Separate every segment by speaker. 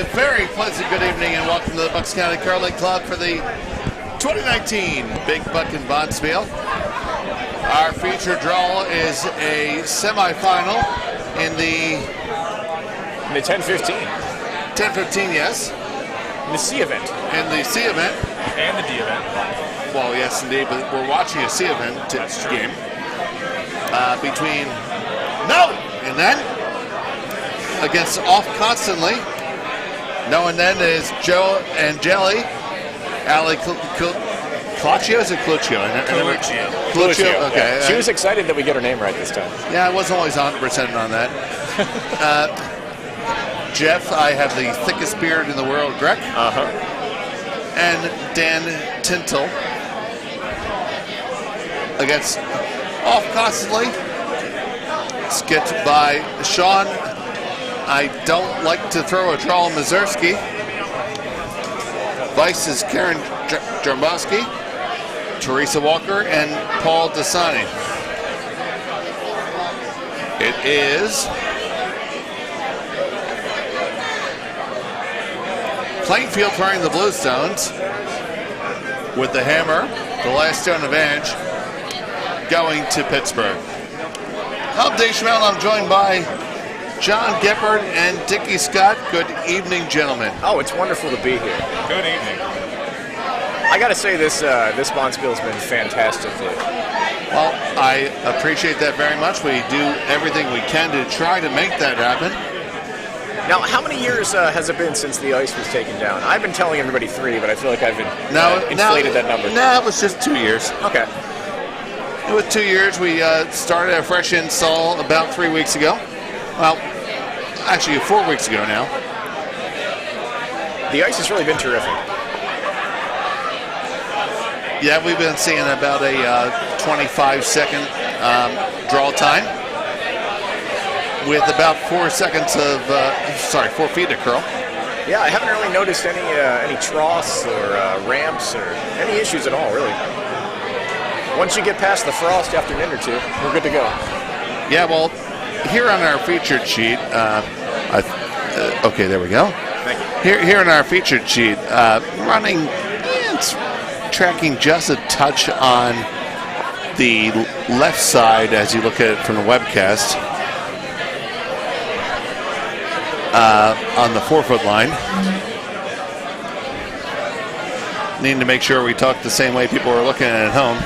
Speaker 1: A very pleasant good evening and welcome to the Bucks County Curling Club for the 2019 Big Buckin Bonspiel. Our feature draw is a semifinal in the
Speaker 2: 10-15.
Speaker 1: 10-15, yes.
Speaker 2: In the C event.
Speaker 1: In the C event.
Speaker 2: And the D event.
Speaker 1: Well, yes, indeed, but we're watching a C event game between and then against Off Constantly. No and then is Joe and Jelly. Ali Cluccio? Is it Cluccio? Cluccio, okay.
Speaker 2: Yeah. She was excited that we get her name right this time.
Speaker 1: Yeah, I wasn't always 100% on that. Jeff, I have the thickest beard in the world, Greg.
Speaker 2: Uh-huh.
Speaker 1: And Dan Tintle against Off Constantly. Skit by Sean. I don't like to throw a draw on Mazurski. Vice is Karen Jarmbowski, Teresa Walker, and Paul Dasani. It is Plainfield throwing the blue stones with the hammer, the last stone advantage, going to Pittsburgh. I'm Dave Schmel. I'm joined by John Gippard and Dickie Scott. Good evening, gentlemen.
Speaker 2: Oh, it's wonderful to be here.
Speaker 3: Good evening.
Speaker 2: I got to say, this Bonspiel has been fantastic.
Speaker 1: Well, I appreciate that very much. We do everything we can to try to make that happen.
Speaker 2: Now, how many years has it been since the ice was taken down? I've been telling everybody 3, but I feel like I've inflated that number.
Speaker 1: No, it was just 2 years.
Speaker 2: Okay.
Speaker 1: It was 2 years. We started a fresh install about 3 weeks ago. Well, actually 4 weeks ago now.
Speaker 2: The ice has really been terrific.
Speaker 1: Yeah, we've been seeing about a 25-second draw time with about 4 seconds of, 4 feet of curl.
Speaker 2: Yeah, I haven't really noticed any troughs or ramps or any issues at all, really. Once you get past the frost after a minute or two, we're good to go.
Speaker 1: Yeah, well, here on our featured sheet, okay, there we go.
Speaker 2: Thank you.
Speaker 1: Here on our featured sheet, running, it's tracking just a touch on the left side as you look at it from the webcast. On the 4-foot line. Need to make sure we talk the same way people are looking at it at home.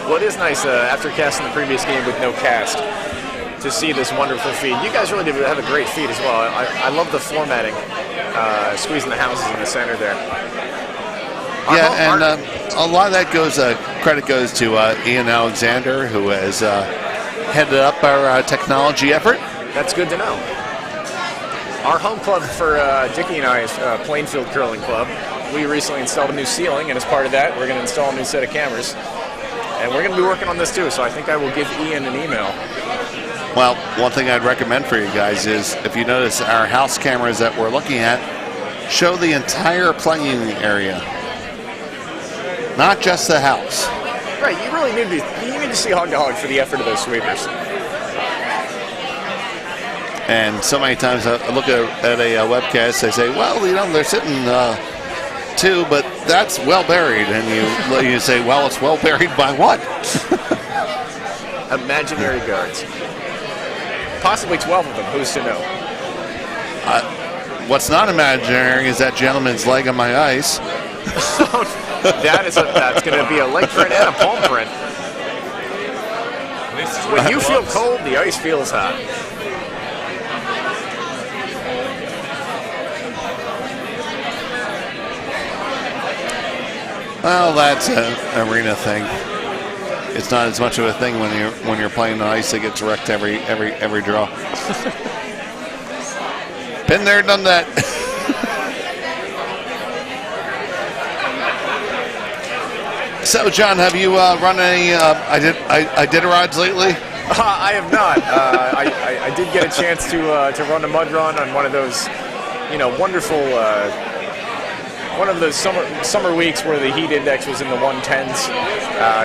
Speaker 2: Well, it is nice after casting the previous game with no cast to see this wonderful feed. You guys really do have a great feed as well. I love the formatting, squeezing the houses in the center there.
Speaker 1: A lot of that credit goes to Ian Alexander, who has headed up our technology effort.
Speaker 2: That's good to know. Our home club for Dickie and I is Plainfield Curling Club. We recently installed a new ceiling, and as part of that, we're going to install a new set of cameras. And we're going to be working on this too, so I think I will give Ian an email.
Speaker 1: Well, one thing I'd recommend for you guys is, if you notice, our house cameras that we're looking at show the entire playing area, not just the house.
Speaker 2: Right, you really need to see hog to hog for the effort of those sweepers.
Speaker 1: And so many times I look at a webcast, I say, well, they're sitting 2, but that's well buried. And you say, well, it's well buried by what?
Speaker 2: Imaginary guards. Possibly 12 of them, who's to know?
Speaker 1: What's not imaginary is that gentleman's leg on my ice.
Speaker 2: That's going to be a leg print and a palm print. When you feel cold, the ice feels hot.
Speaker 1: Well, that's an arena thing. It's not as much of a thing when you're playing on ice that gets wrecked every draw. Been there, done that. So, John, have you run any Iditarods lately?
Speaker 2: I have not. I did get a chance to run a mud run on one of those, wonderful. One of those summer weeks where the heat index was in the 110s.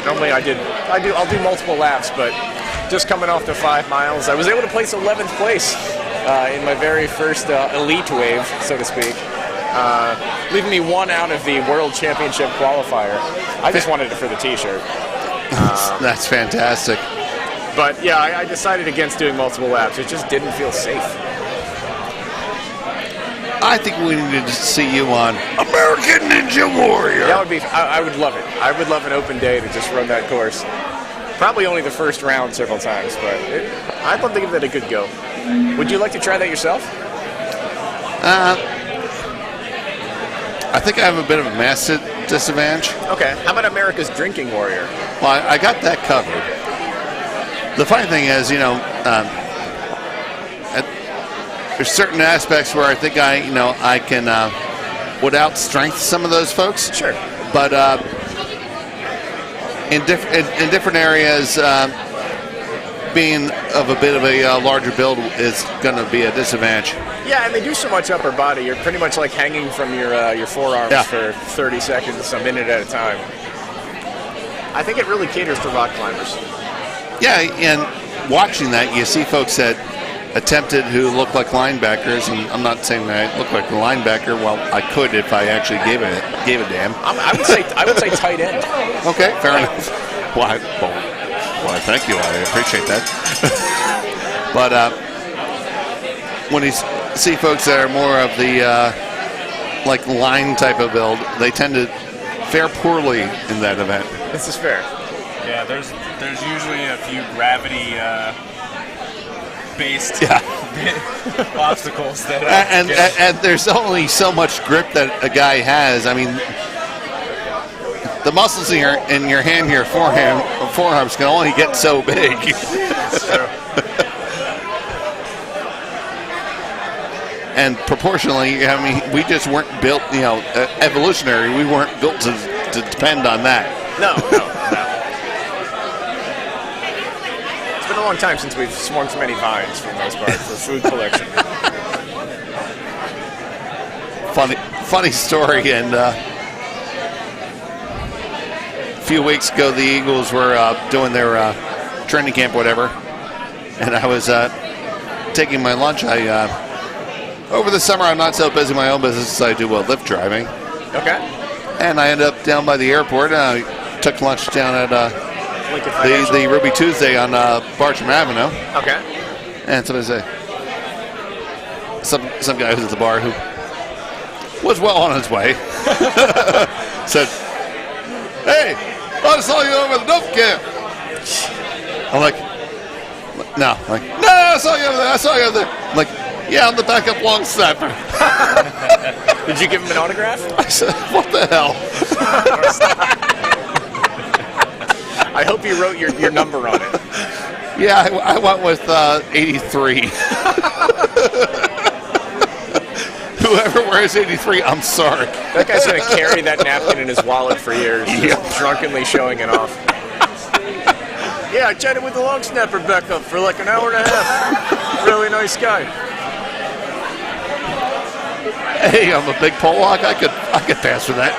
Speaker 2: Normally I'll do multiple laps, but just coming off the 5 miles, I was able to place 11th place in my very first elite wave, so to speak, leaving me one out of the World Championship qualifier. I just wanted it for the T-shirt.
Speaker 1: That's fantastic.
Speaker 2: But yeah, I decided against doing multiple laps. It just didn't feel safe.
Speaker 1: I think we need to see you on American Ninja Warrior.
Speaker 2: That would be. I would love it. I would love an open day to just run that course. Probably only the first round several times, but I'd love to give that a good go. Would you like to try that yourself?
Speaker 1: I think I have a bit of a mass disadvantage.
Speaker 2: Okay. How about America's Drinking Warrior?
Speaker 1: Well, I got that covered. The funny thing is, you know, there's certain aspects where I think I can would outstrength some of those folks.
Speaker 2: Sure.
Speaker 1: But in different areas, being of a bit of a larger build is going to be a disadvantage.
Speaker 2: Yeah, and they do so much upper body. You're pretty much like hanging from your forearms for 30 seconds, a minute at a time. I think it really caters to rock climbers.
Speaker 1: Yeah, and watching that, you see folks that attempted who look like linebackers, and I'm not saying that I look like a linebacker. Well, I could if I actually gave a damn.
Speaker 2: I would say tight end.
Speaker 1: Okay, fair enough. Well, thank you. I appreciate that. But when you see folks that are more of the like line type of build, they tend to fare poorly in that event.
Speaker 2: This is fair.
Speaker 3: Yeah, there's usually a few gravity based obstacles that
Speaker 1: and there's only so much grip that a guy has. I mean, the muscles in your hand, your forearms can only get so big.
Speaker 2: That's true.
Speaker 1: And proportionally, I mean, we just weren't built, evolutionary. We weren't built to depend on that.
Speaker 2: No. It's been a long time since we've swung so many vines for the most part for food collection.
Speaker 1: Funny story, and a few weeks ago, the Eagles were doing their training camp, whatever, and I was taking my lunch. Over the summer, I'm not so busy in my own business as I do Lyft driving.
Speaker 2: Okay.
Speaker 1: And I ended up down by the airport. I took lunch down at the Ruby Tuesday on Bartram Avenue.
Speaker 2: Okay.
Speaker 1: And somebody said, some guy who's at the bar who was well on his way said, "Hey, I saw you over the dope camp." I'm like, no, I saw you over there. I'm like, yeah, I'm the backup long snapper.
Speaker 2: Did you give him an autograph?
Speaker 1: I said, what the hell?
Speaker 2: I hope you wrote your number on it.
Speaker 1: Yeah, I went with 83. Whoever wears 83, I'm sorry.
Speaker 2: That guy's going to carry that napkin in his wallet for years, just drunkenly showing it off. Yeah, I chatted with the long snapper backup for like an hour and a half. Really nice guy.
Speaker 1: Hey, I'm a big Pollock. I could pass for that.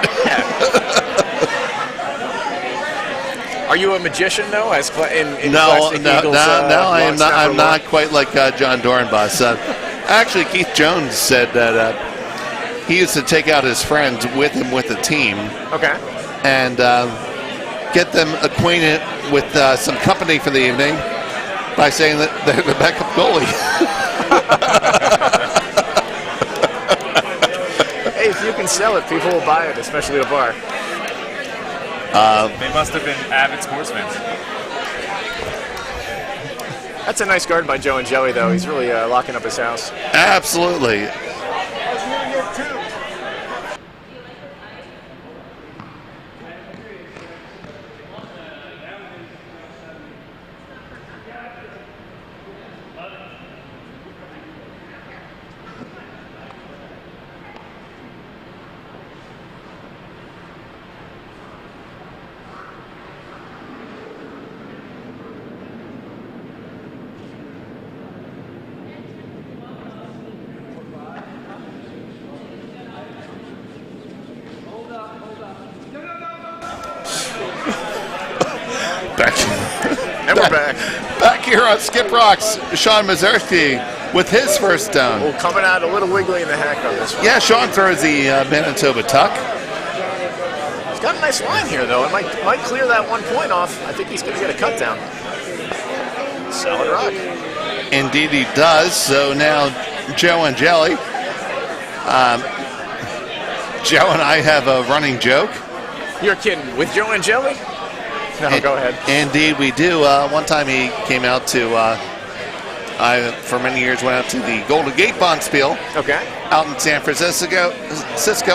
Speaker 2: Are you a magician though? As in
Speaker 1: No,
Speaker 2: classic Eagles,
Speaker 1: I am not. I'm
Speaker 2: lore?
Speaker 1: not quite like John Dorenbos. Actually, Keith Jones said that he used to take out his friends with him with the team.
Speaker 2: Okay.
Speaker 1: And get them acquainted with some company for the evening by saying that they're the backup goalie.
Speaker 2: Hey, if you can sell it, people will buy it, especially at a bar.
Speaker 3: They must have been avid sports fans.
Speaker 2: That's a nice guard by Joe and Joey, though. He's really locking up his house.
Speaker 1: Absolutely.
Speaker 2: And we're back.
Speaker 1: Back here on Skip Rocks, Sean Mazurski with his first down.
Speaker 2: Well, coming out a little wiggly in the hack on this one.
Speaker 1: Yeah, Sean throws the Manitoba tuck.
Speaker 2: He's got a nice line here, though. It might clear that 1 point off. I think he's going to get a cut down. Solid rock.
Speaker 1: Indeed he does. So now Joe and Jelly. Joe and I have a running joke.
Speaker 2: You're kidding. With Joe and Jelly? No, go ahead.
Speaker 1: Indeed we do. One time he came out to, I, for many years, went out to the Golden Gate Bonspiel.
Speaker 2: Okay.
Speaker 1: Out in San Francisco,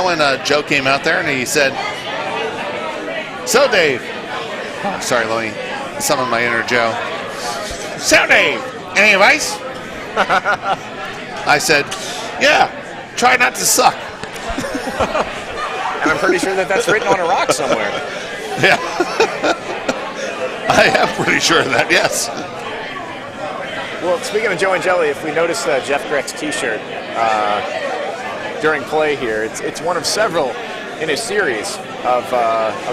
Speaker 1: and Joe came out there and he said, "So Dave," sorry, let me summon my inner Joe. "So Dave, any advice?" I said, "Yeah, try not to suck."
Speaker 2: And I'm pretty sure that's written on a rock somewhere.
Speaker 1: Yeah, I am pretty sure of that. Yes.
Speaker 2: Well, speaking of Joe and Jelly, if we notice Jeff Greck's T-shirt during play here, it's one of several in a series of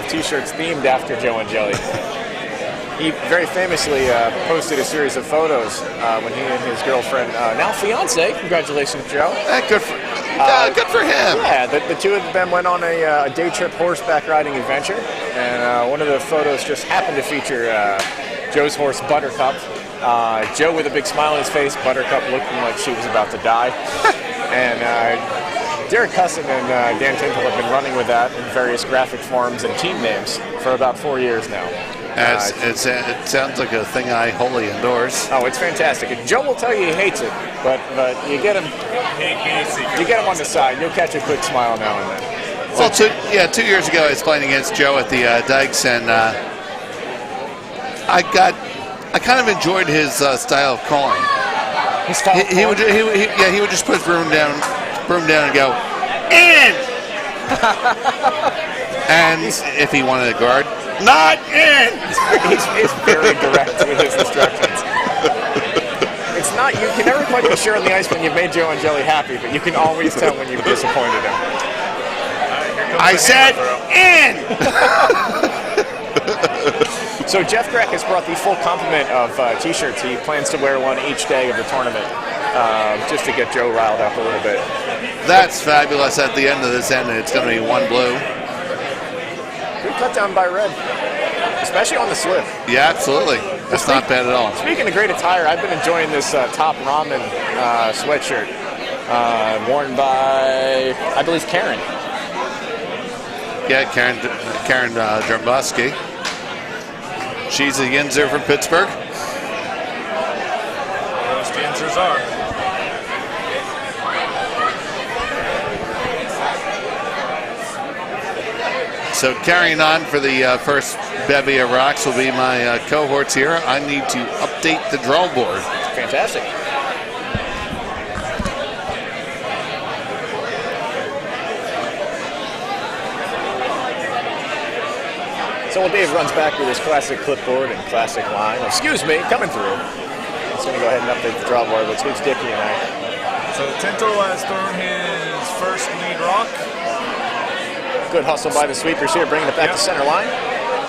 Speaker 2: T-shirts themed after Joe and Jelly. He very famously posted a series of photos when he and his girlfriend, now fiance, congratulations, Joe.
Speaker 1: Good for him.
Speaker 2: Yeah, the two of them went on a day trip horseback riding adventure, and one of the photos just happened to feature Joe's horse, Buttercup. Joe with a big smile on his face, Buttercup looking like she was about to die. And Derek Cusson and Dan Tintle have been running with that in various graphic forms and team names for about 4 years now.
Speaker 1: It sounds like a thing I wholly endorse.
Speaker 2: Oh, it's fantastic. And Joe will tell you he hates it, but you get him on the side. You'll catch a quick smile now and then.
Speaker 1: Well, 2 years ago I was playing against Joe at the Dykes, and I kind of enjoyed his style of calling.
Speaker 2: His style of calling?
Speaker 1: He would just put his broom down and go, "In!" And if he wanted a guard, "Not in!"
Speaker 2: He's very direct with his instructions. It's not, you can never quite be sure on the ice when you've made Joe and Jelly happy, but you can always tell when you've disappointed him.
Speaker 1: I said, "In!"
Speaker 2: So Jeff Greck has brought the full complement of T-shirts. He plans to wear one each day of the tournament, just to get Joe riled up a little bit.
Speaker 1: That's fabulous. At the end of this end, it's going to be one blue.
Speaker 2: Good cut down by Red, especially on the slip.
Speaker 1: Yeah, absolutely. That's not bad at all.
Speaker 2: Speaking of great attire, I've been enjoying this Top Ramen sweatshirt worn by, I believe, Karen.
Speaker 1: Yeah, Karen Dromboski. She's a Yinzer from Pittsburgh.
Speaker 3: Most Yinzers are.
Speaker 1: So carrying on for the first bevy of rocks will be my cohorts here. I need to update the draw board.
Speaker 2: Fantastic. So while Dave runs back with his classic clipboard and classic line, excuse me, coming through. He's going to go ahead and update the draw board. Let's here's Dickie and I.
Speaker 3: So Tinto has thrown his first lead rock.
Speaker 2: Good hustle by the sweepers here, bringing it back to center line.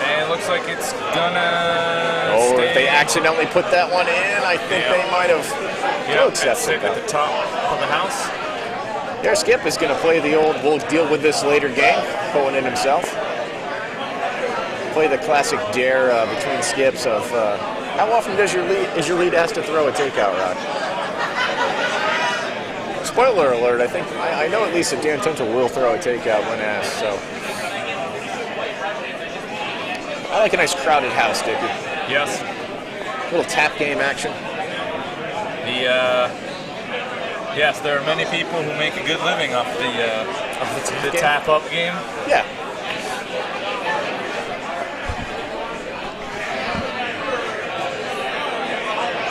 Speaker 3: And it looks like it's gonna
Speaker 2: if they accidentally put that one in, I think they might have
Speaker 3: sit at the top of the house.
Speaker 2: There, Skip is going to play the old, we'll deal with this later game, pulling in himself. Play the classic dare between skips of how often is your lead asked to throw a takeout rock? Spoiler alert, I think I know at least that Dan Tintle will throw a takeout when asked, so I like a nice crowded house, Dickie.
Speaker 3: Yes.
Speaker 2: A little tap game action.
Speaker 3: Yes, there are many people who make a good living off the tap up game.
Speaker 2: Yeah.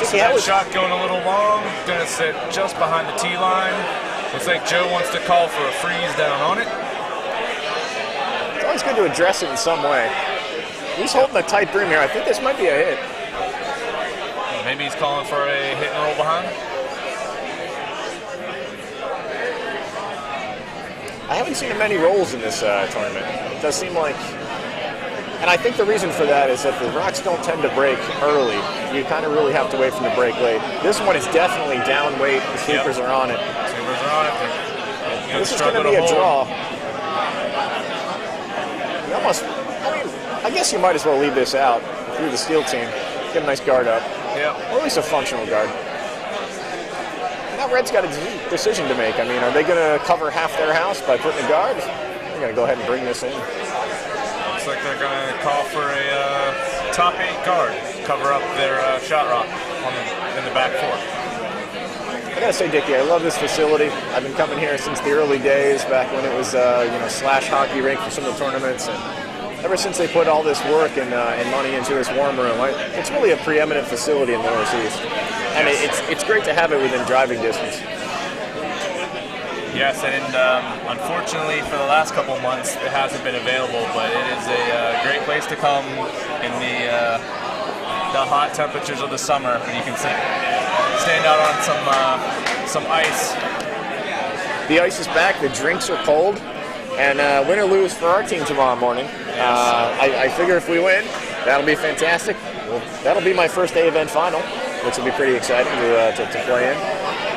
Speaker 3: So that shot going a little long, gonna sit just behind the tee line. Looks like Joe wants to call for a freeze down on it.
Speaker 2: It's always good to address it in some way. He's holding a tight broom here. I think this might be a hit.
Speaker 3: Maybe he's calling for a hit and roll behind. I
Speaker 2: haven't seen many rolls in this tournament. It does seem like And I think the reason for that is that the rocks don't tend to break early. You kind of really have to wait for them to break late. This one is definitely down weight. The sweepers are on it.
Speaker 3: Sweepers are on it.
Speaker 2: This is going to be a draw. I guess you might as well leave this out through the steel team. Get a nice guard up.
Speaker 3: Yeah.
Speaker 2: Or at least a functional guard. Now Red's got a decision to make. I mean, are they going to cover half their house by putting a guard? They're going to go ahead and bring this in.
Speaker 3: Looks like they're going to call for a top 8 guard. Cover up their shot rock in the back 4.
Speaker 2: I gotta say, Dickie, I love this facility. I've been coming here since the early days, back when it was, slash hockey rink for some of the tournaments, and ever since they put all this work and money into this warm room, it's really a preeminent facility in the Northeast, and it's great to have it within driving distance.
Speaker 3: Yes, and unfortunately for the last couple months, it hasn't been available, but it is a great place to come in the hot temperatures of the summer. You can stand out on some ice.
Speaker 2: The ice is back. The drinks are cold, and win or lose for our team tomorrow morning. I figure if we win, that'll be fantastic. Well, that'll be my first day event final, which will be pretty exciting to play in.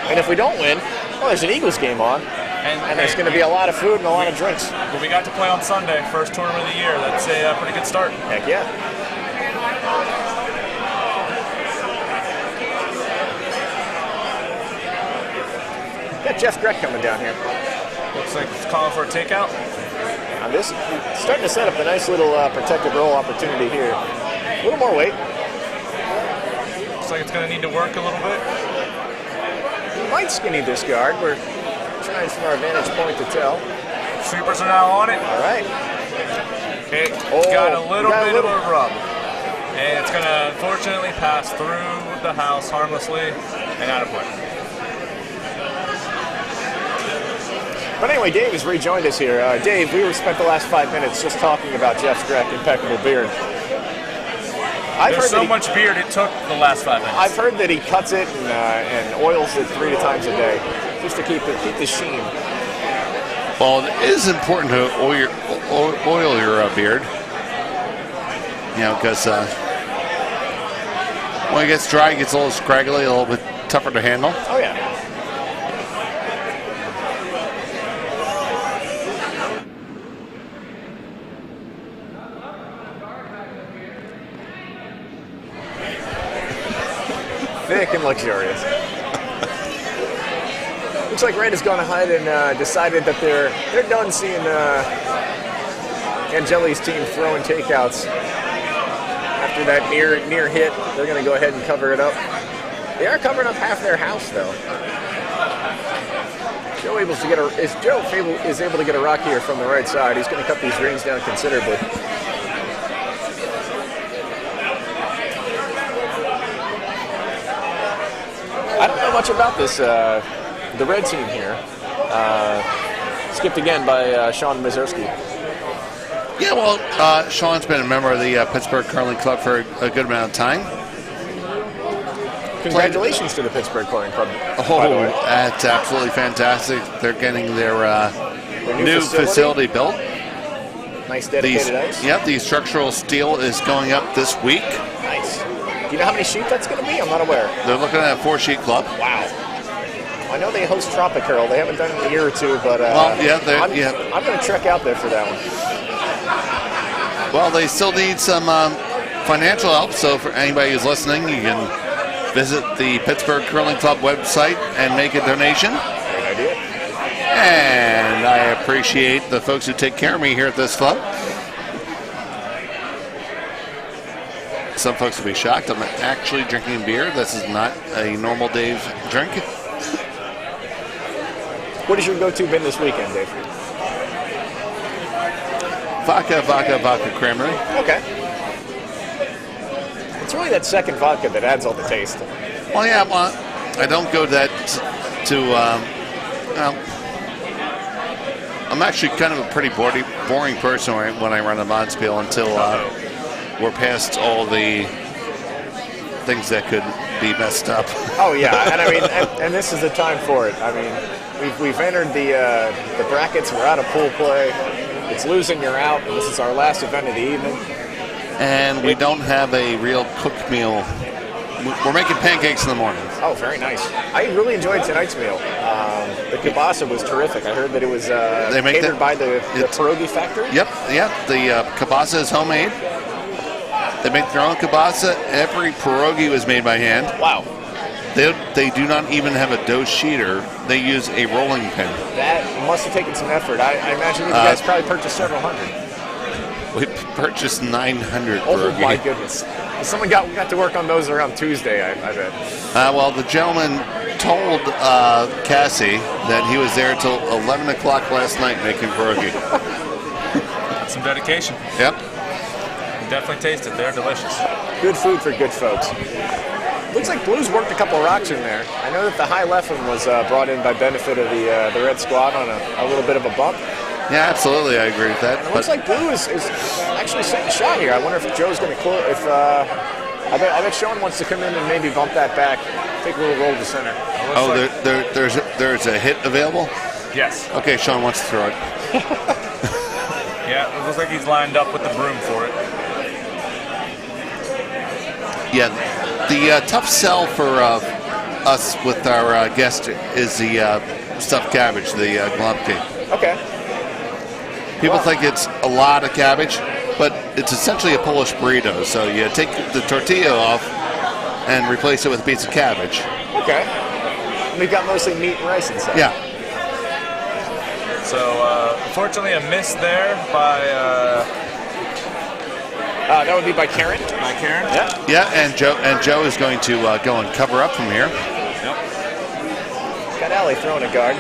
Speaker 2: And if we don't win, well, there's an Eagles game on, and there's going to be a lot of food and a lot of drinks.
Speaker 3: Well, we got to play on Sunday, first tournament of the year. That's a pretty good start.
Speaker 2: Heck yeah. Got Jeff Grech coming down here.
Speaker 3: Looks like it's calling for a takeout.
Speaker 2: Now this starting to set up a nice little protective roll opportunity here. A little more weight.
Speaker 3: Looks like it's going to need to work a little bit.
Speaker 2: He might skinny this guard. We're trying from our vantage point to tell.
Speaker 3: Sweepers are now on it.
Speaker 2: All right.
Speaker 3: Okay, got a little bit of a rub. And it's going to unfortunately pass through the house harmlessly and out of play.
Speaker 2: But anyway, Dave has rejoined us here. Dave, we spent the last 5 minutes just talking about Jeff Grech, impeccable beard.
Speaker 3: There's so much beard it took the last 5 minutes.
Speaker 2: I've heard that he cuts it and oils it 3 times a day, just to keep the sheen.
Speaker 1: Well, it is important to oil your beard, because when it gets dry, it gets a little scraggly, a little bit tougher to handle.
Speaker 2: Oh yeah. Thick and luxurious. Looks like Red has gone ahead and decided that they're done seeing Angeli's team throwing takeouts. After that near hit, they're going to go ahead and cover it up. They are covering up half their house, though. Joe is able to get a rock here from the right side. He's going to cut these rings down considerably. I don't know much about this, the red team here. Skipped again by Sean Mazurski.
Speaker 1: Yeah, well, Sean's been a member of the Pittsburgh Curling Club for a good amount of time.
Speaker 2: Congratulations to the Pittsburgh Curling Club.
Speaker 1: Oh, that's absolutely fantastic. They're getting their new facility built.
Speaker 2: Nice dedicated ice.
Speaker 1: Yep, the structural steel is going up this week.
Speaker 2: Nice. Do you know how many sheets that's going to be? I'm not aware.
Speaker 1: They're looking at a 4-sheet club.
Speaker 2: Wow. I know they host Tropic Curl. They haven't done it in a year or two, but
Speaker 1: I'm
Speaker 2: going to trek out there for that one.
Speaker 1: Well, they still need some financial help, so for anybody who's listening, you can visit the Pittsburgh Curling Club website and make a donation.
Speaker 2: Great idea.
Speaker 1: And I appreciate the folks who take care of me here at this club. Some folks will be shocked. I'm actually drinking beer. This is not a normal Dave drink.
Speaker 2: What has your go-to been this weekend, Dave?
Speaker 1: Vodka creamery.
Speaker 2: Okay. It's really that second vodka that adds all the taste.
Speaker 1: Well, yeah, well, I don't go that I'm actually kind of a pretty boring person when I run a Mondspiel until we're past all the things that could be messed up.
Speaker 2: Oh yeah, and I mean, and this is the time for it. I mean, we've entered the brackets. We're out of pool play. It's losing, you're out. And this is our last event of the evening.
Speaker 1: And we don't have a real cooked meal. We're making pancakes in the morning.
Speaker 2: Oh, very nice. I really enjoyed tonight's meal. The kielbasa was terrific. I heard that it was catered by the pierogi factory.
Speaker 1: Yep. The kielbasa is homemade. They make their own kielbasa. Every pierogi was made by hand.
Speaker 2: Wow.
Speaker 1: They do not even have a dough sheeter. They use a rolling pin.
Speaker 2: That must have taken some effort. I imagine you guys probably purchased several hundred.
Speaker 1: We purchased 900
Speaker 2: Oh
Speaker 1: pierogi.
Speaker 2: my goodness. Someone got to work on those around Tuesday, I bet.
Speaker 1: Well, the gentleman told Cassie that he was there till 11 o'clock last night making pierogi.
Speaker 3: That's some dedication.
Speaker 1: Yep.
Speaker 3: Definitely taste it. They're delicious.
Speaker 2: Good food for good folks. Looks like Blues worked a couple rocks in there. I know that the high left one was brought in by benefit of the Red Squad on a little bit of a bump.
Speaker 1: Yeah, absolutely. I agree with that.
Speaker 2: It looks like Blue is actually setting a shot here. I wonder if Joe's going to close. I bet Sean wants to come in and maybe bump that back, take a little roll to center.
Speaker 1: There's a hit available?
Speaker 3: Yes.
Speaker 1: Okay, Sean wants to throw it.
Speaker 3: Yeah, it looks like he's lined up with the broom for it.
Speaker 1: Yeah, the tough sell for us with our guest is the stuffed cabbage, the glopke.
Speaker 2: Okay.
Speaker 1: People think it's a lot of cabbage, but it's essentially a Polish burrito. So you take the tortilla off and replace it with a piece of cabbage.
Speaker 2: Okay. We've got mostly meat and rice inside.
Speaker 1: Yeah.
Speaker 3: So, unfortunately, a miss there by...
Speaker 2: that would be by Karen.
Speaker 3: by Karen.
Speaker 2: Yeah.
Speaker 1: Yeah, and Joe is going to go and cover up from here.
Speaker 3: Yep.
Speaker 2: Got Allie throwing a guard.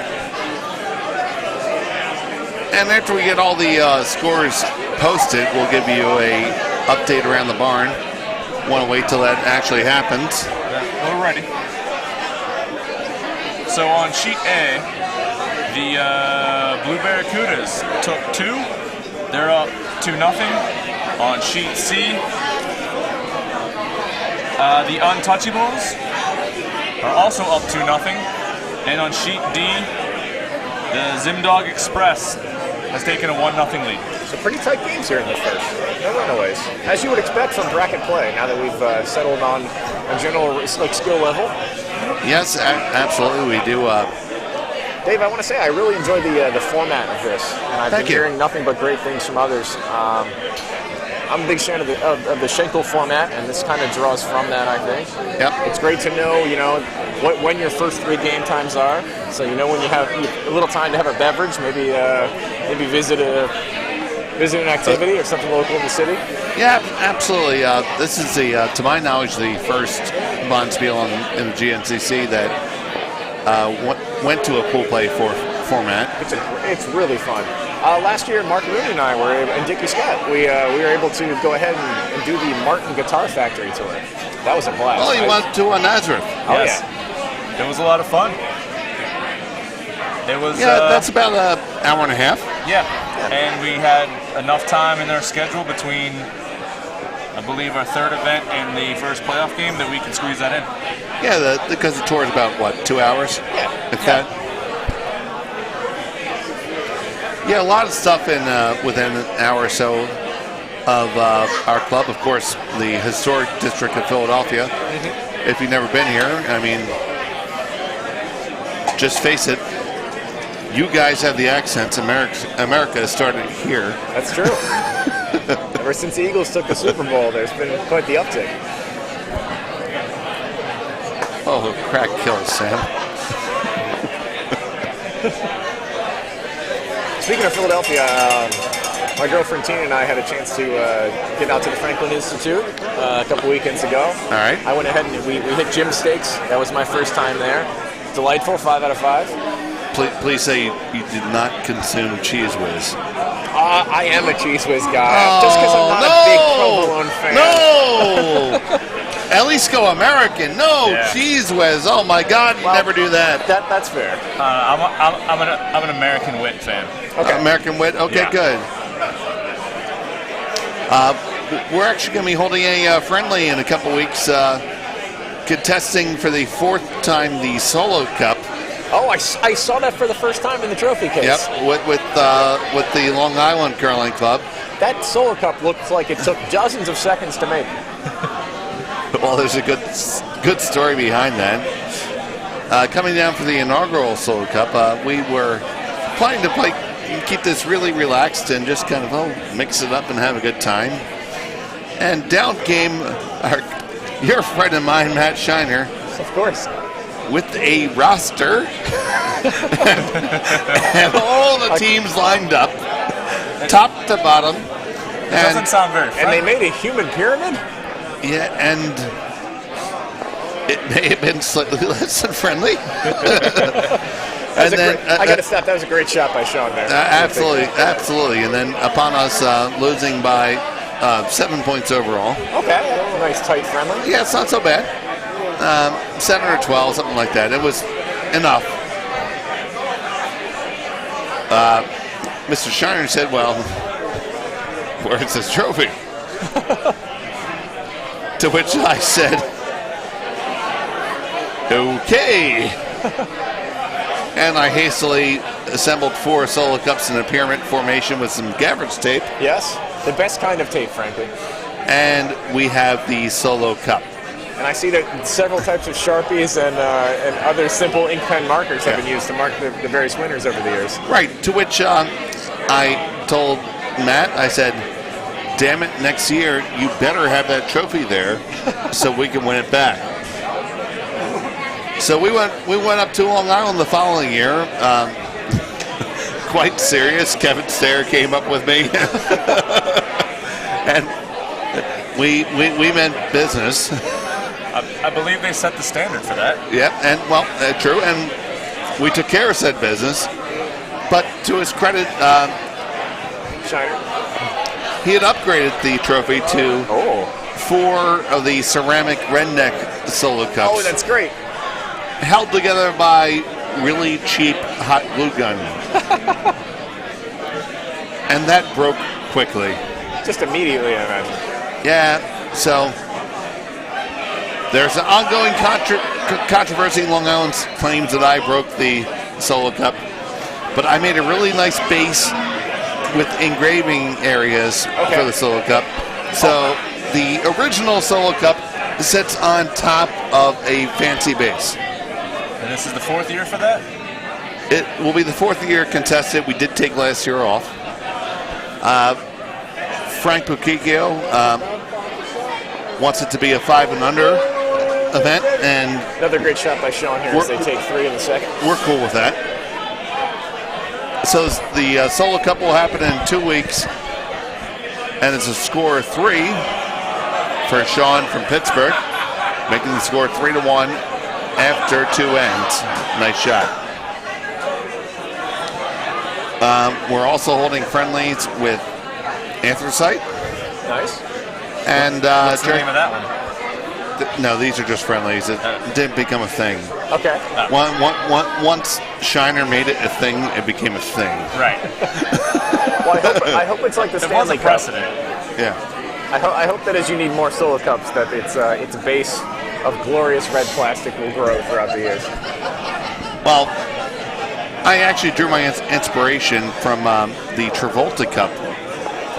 Speaker 1: And after we get all the scores posted, we'll give you a update around the barn. Want to wait till that actually happens.
Speaker 3: Yeah, we're ready. So on sheet A, the Blue Barracudas took 2. They're up 2-0. On sheet C, the Untouchables are also up 2-0. And on sheet D, the Zimdog Express has taken a 1-0 lead.
Speaker 2: So pretty tight games here in the first. No runaways. As you would expect from bracket play, now that we've settled on a general skill level.
Speaker 1: Yes, absolutely, we do.
Speaker 2: Dave, I want to say I really enjoy the format of this. And I've been hearing nothing but great things from others. I'm a big fan of the Schenkel format, and this kind of draws from that, I think.
Speaker 1: Yep.
Speaker 2: It's great to know, when your first 3 game times are. So when you have a little time to have a beverage, maybe visit an activity or something local in the city.
Speaker 1: Yeah, absolutely. This is to my knowledge, the first Bonspiel in the GNCC that went to a pool play format.
Speaker 2: It's really fun. Last year, Mark Mooney and I and Dickie Scott, we were able to go ahead and do the Martin Guitar Factory tour. That was a blast.
Speaker 1: Oh, you went to Nazareth.
Speaker 2: Oh,
Speaker 3: yes.
Speaker 2: Yeah.
Speaker 3: It was a lot of fun. It was.
Speaker 1: That's about an hour and a half.
Speaker 3: Yeah, and we had enough time in our schedule between, I believe, our third event and the first playoff game that we can squeeze that in.
Speaker 1: Yeah, because the tour is about, 2 hours?
Speaker 2: Yeah.
Speaker 1: If that. Yeah, a lot of stuff within an hour or so of our club. Of course, the historic district of Philadelphia. Mm-hmm. If you've never been here, I mean, just face it, you guys have the accents. America started here.
Speaker 2: That's true. Ever since the Eagles took the Super Bowl, there's been quite the uptick.
Speaker 1: Oh, crack kills, Sam.
Speaker 2: Speaking of Philadelphia, my girlfriend Tina and I had a chance to get out to the Franklin Institute a couple weekends ago.
Speaker 1: All right.
Speaker 2: I went ahead and we hit Jim's Steaks. That was my first time there. Delightful, 5 out of 5.
Speaker 1: Please say you did not consume Cheese Whiz.
Speaker 2: I am a Cheese Whiz guy. Just because I'm not a big provolone fan.
Speaker 1: No! At least go American. No,
Speaker 3: Yeah.
Speaker 1: Cheese Whiz. Oh my God, never do that.
Speaker 2: That's fair.
Speaker 3: I'm an American Wit fan.
Speaker 2: Okay.
Speaker 1: American Wit. Okay,
Speaker 3: Yeah.
Speaker 1: good. We're actually going to be holding a friendly in a couple weeks, contesting for the 4th time the Solo Cup.
Speaker 2: Oh, I saw that for the first time in the trophy case.
Speaker 1: Yep, with the Long Island Curling Club.
Speaker 2: That Solo Cup looks like it took dozens of seconds to make.
Speaker 1: Well, there's a good story behind that. Coming down for the inaugural Solo Cup, we were planning to keep this really relaxed and just kind of mix it up and have a good time. And down came your friend of mine, Matt Shiner.
Speaker 2: Of course.
Speaker 1: With a roster and all the teams lined up, top to bottom.
Speaker 3: It doesn't sound very fun.
Speaker 2: And they made a human pyramid?
Speaker 1: Yeah, and it may have been slightly less than friendly.
Speaker 2: I got to stop. That was a great shot by Sean there.
Speaker 1: Absolutely. And then upon us losing by 7 points overall.
Speaker 2: Okay, a nice tight friendly.
Speaker 1: Yeah, it's not so bad. 7 or 12, something like that. It was enough. Mr. Shiner said, well, where's this trophy? To which I said, okay. And I hastily assembled 4 Solo Cups in a pyramid formation with some Gavard's tape.
Speaker 2: Yes, the best kind of tape, frankly.
Speaker 1: And we have the Solo Cup.
Speaker 2: And I see that several types of Sharpies and other simple ink pen markers have been used to mark the various winners over the years.
Speaker 1: Right, to which I told Matt, I said, damn it, next year you better have that trophy there so we can win it back. So we went up to Long Island the following year. Quite serious. Kevin Stair came up with me. And we meant business.
Speaker 3: I believe they set the standard for that.
Speaker 1: Yeah, and well, true, and we took care of said business. But to his credit,
Speaker 2: Shiner,
Speaker 1: he had upgraded the trophy to 4 of the ceramic redneck Solo Cups.
Speaker 2: Oh, that's great.
Speaker 1: Held together by really cheap hot glue gun. And that broke quickly.
Speaker 2: Just immediately, I imagine.
Speaker 1: Yeah, so there's an ongoing controversy. Long Island claims that I broke the Solo Cup, but I made a really nice base with engraving areas for the Solo Cup. So the original Solo Cup sits on top of a fancy base.
Speaker 3: And this is the 4th year for that?
Speaker 1: It will be the 4th year contested. We did take last year off. Frank Buckin wants it to be a 5 and under event, and
Speaker 2: another great shot by Sean here as they take 3 in the second.
Speaker 1: We're cool with that. So the Solo Cup will happen in 2 weeks, and it's a score of 3 for Sean from Pittsburgh, making the score 3-1 after 2 ends. Nice shot. We're also holding friendlies with Anthracite.
Speaker 2: Nice.
Speaker 1: And
Speaker 3: what's the name of that one?
Speaker 1: No, these are just friendlies. It didn't become a thing.
Speaker 2: Okay.
Speaker 1: Once Shiner made it a thing, it became a thing.
Speaker 3: Right.
Speaker 2: Well, I hope it's like the Stanley Cup.
Speaker 3: Precedent.
Speaker 1: Yeah.
Speaker 2: I hope that as you need more Solo Cups, that its base of glorious red plastic will grow throughout the years.
Speaker 1: Well, I actually drew my inspiration from the Travolta Cup.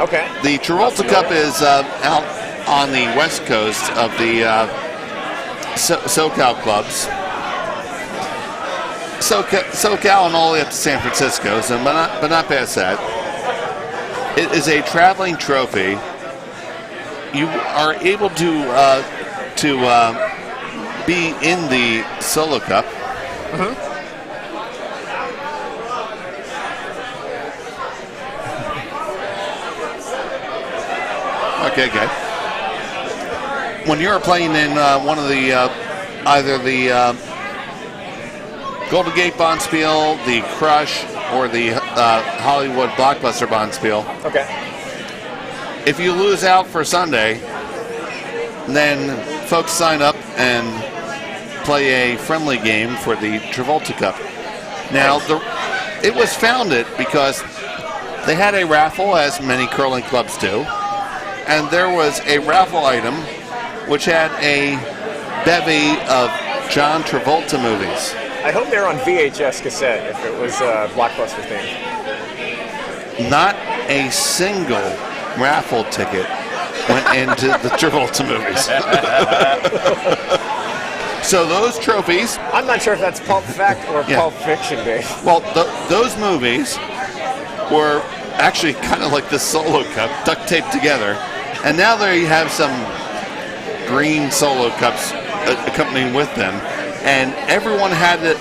Speaker 2: Okay.
Speaker 1: The Travolta Cup is out on the west coast of the SoCal clubs. SoCal and all the way up to San Francisco, but not past that. It is a traveling trophy. You are able to be in the Solo Cup.
Speaker 2: Mm-hmm.
Speaker 1: Okay, good. When you're playing in one of the either the Golden Gate Bonspiel, the Crush, or the Hollywood Blockbuster Bonspiel.
Speaker 2: Okay.
Speaker 1: If you lose out for Sunday, then folks sign up and play a friendly game for the Travolta Cup. Now, it was founded because they had a raffle, as many curling clubs do, and there was a raffle item which had a bevy of John Travolta movies.
Speaker 2: I hope they're on VHS cassette if it was Blockbuster themed.
Speaker 1: Not a single raffle ticket went into the Travolta movies. So those trophies.
Speaker 2: I'm not sure if that's Pulp Fact or Pulp Fiction, Dave.
Speaker 1: Well, those movies were actually kind of like the Solo Cup, duct taped together. And now there you have some green Solo Cups accompanying with them. And everyone had to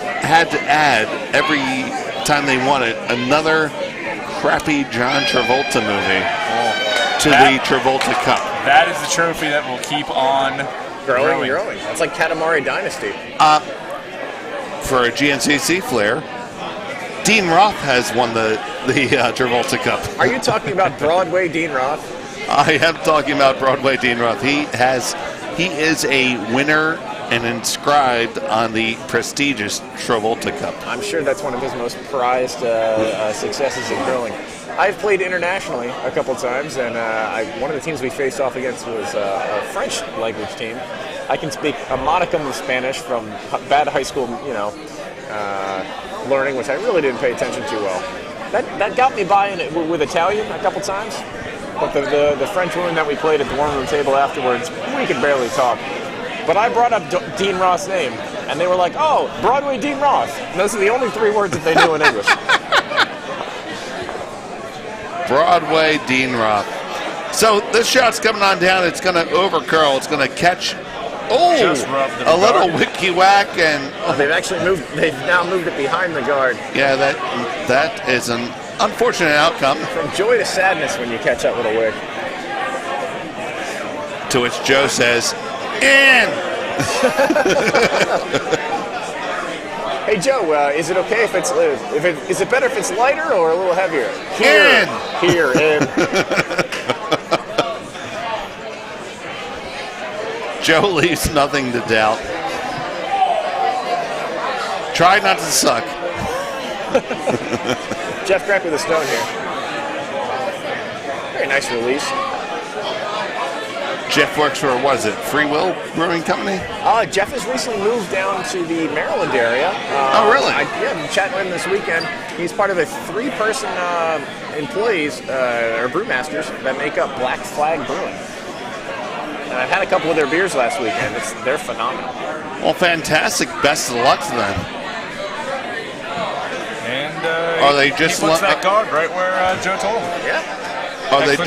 Speaker 1: add, every time they won it, another crappy John Travolta movie to the Travolta Cup.
Speaker 3: That is the trophy that will keep on growing.
Speaker 2: That's like Katamari Dynasty.
Speaker 1: For a GNCC flair, Dean Roth has won the Travolta Cup.
Speaker 2: Are you talking about Broadway Dean Roth?
Speaker 1: I am talking about Broadway Dean Roth. He is a winner and inscribed on the prestigious Travolta Cup.
Speaker 2: I'm sure that's one of his most prized successes in curling. I've played internationally a couple times, and one of the teams we faced off against was a French language team. I can speak a modicum of Spanish from bad high school, learning, which I really didn't pay attention to well. That got me by with Italian a couple times, but the French woman that we played at the warm room table afterwards, we could barely talk. But I brought up Dean Roth's name, and they were like, "Oh, Broadway Dean Roth." And those are the only 3 words that they knew in English.
Speaker 1: Broadway Dean Roth. So this shot's coming on down. It's going to overcurl. It's going to catch. A little wicky whack, and
Speaker 2: They've now moved it behind the guard.
Speaker 1: Yeah, that is an unfortunate outcome.
Speaker 2: From joy to sadness when you catch up with a wick.
Speaker 1: To which Joe says, "In."
Speaker 2: Hey Joe, is it okay if is it better if it's lighter or a little heavier? Here, in.
Speaker 1: Joe leaves nothing to doubt. Try not to suck.
Speaker 2: Jeff Grant with a stone here. Very nice release.
Speaker 1: Jeff works for, what is it, Free Will Brewing Company?
Speaker 2: Jeff has recently moved down to the Maryland area.
Speaker 1: Oh, really?
Speaker 2: I'm chatting with him this weekend. He's part of a 3-person employees, or brewmasters, that make up Black Flag Brewing. And I've had a couple of their beers last weekend. They're phenomenal.
Speaker 1: Well, fantastic. Best of luck to them.
Speaker 3: And
Speaker 1: are they just
Speaker 3: he puts that guard right where Joe told him.
Speaker 2: Yeah.
Speaker 1: Are they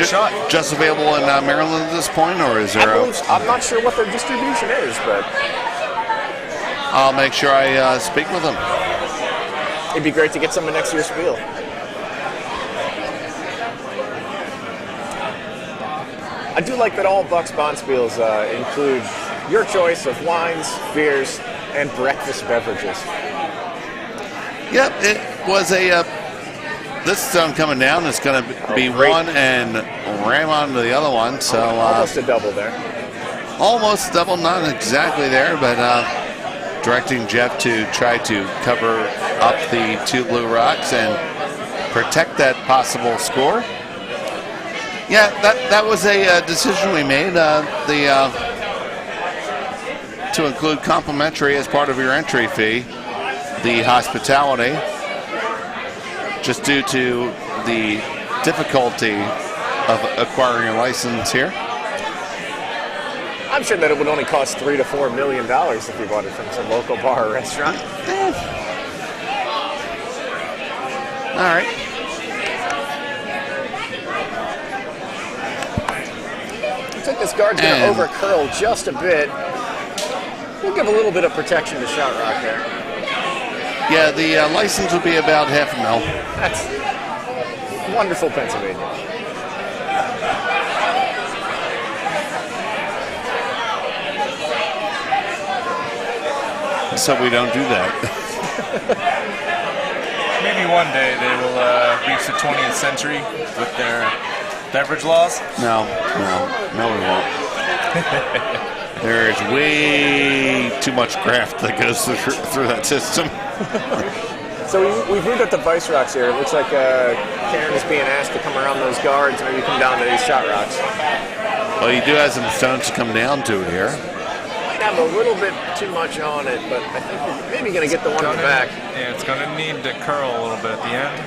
Speaker 1: just available in Maryland at this point, or is there?
Speaker 2: I'm not sure what their distribution is, but
Speaker 1: I'll make sure I speak with them.
Speaker 2: It'd be great to get some next year's spiel. I do like that all Bucks Bonspiels include your choice of wines, beers, and breakfast beverages.
Speaker 1: Yep, it was a. This stone coming down is going to be one and ram onto the other one. So
Speaker 2: almost a double there.
Speaker 1: Almost a double, not exactly there, but directing Jeff to try to cover up the 2 blue rocks and protect that possible score. Yeah, that was a decision we made. To include complimentary as part of your entry fee, the hospitality. Just due to the difficulty of acquiring a license here.
Speaker 2: I'm sure that it would only cost $3 to $4 million if you bought it from some local bar or restaurant.
Speaker 1: All right.
Speaker 2: Looks like this guard's going to over-curl just a bit. We'll give a little bit of protection to Shot Rock there.
Speaker 1: Yeah, the license would be about $500,000.
Speaker 2: That's wonderful, Pennsylvania.
Speaker 1: So we don't do that.
Speaker 3: Maybe one day they will reach the 20th century with their beverage laws.
Speaker 1: No, we won't. There is way too much craft that goes through that system.
Speaker 2: So we've moved up the Vice Rocks here. It looks like Karen is being asked to come around those guards and maybe come down to these Shot Rocks.
Speaker 1: Well, you do have some stones to come down to here.
Speaker 2: Might have a little bit too much on it, but I think we're maybe going to get the one in the back.
Speaker 3: Yeah, it's going to need to curl a little bit at the end.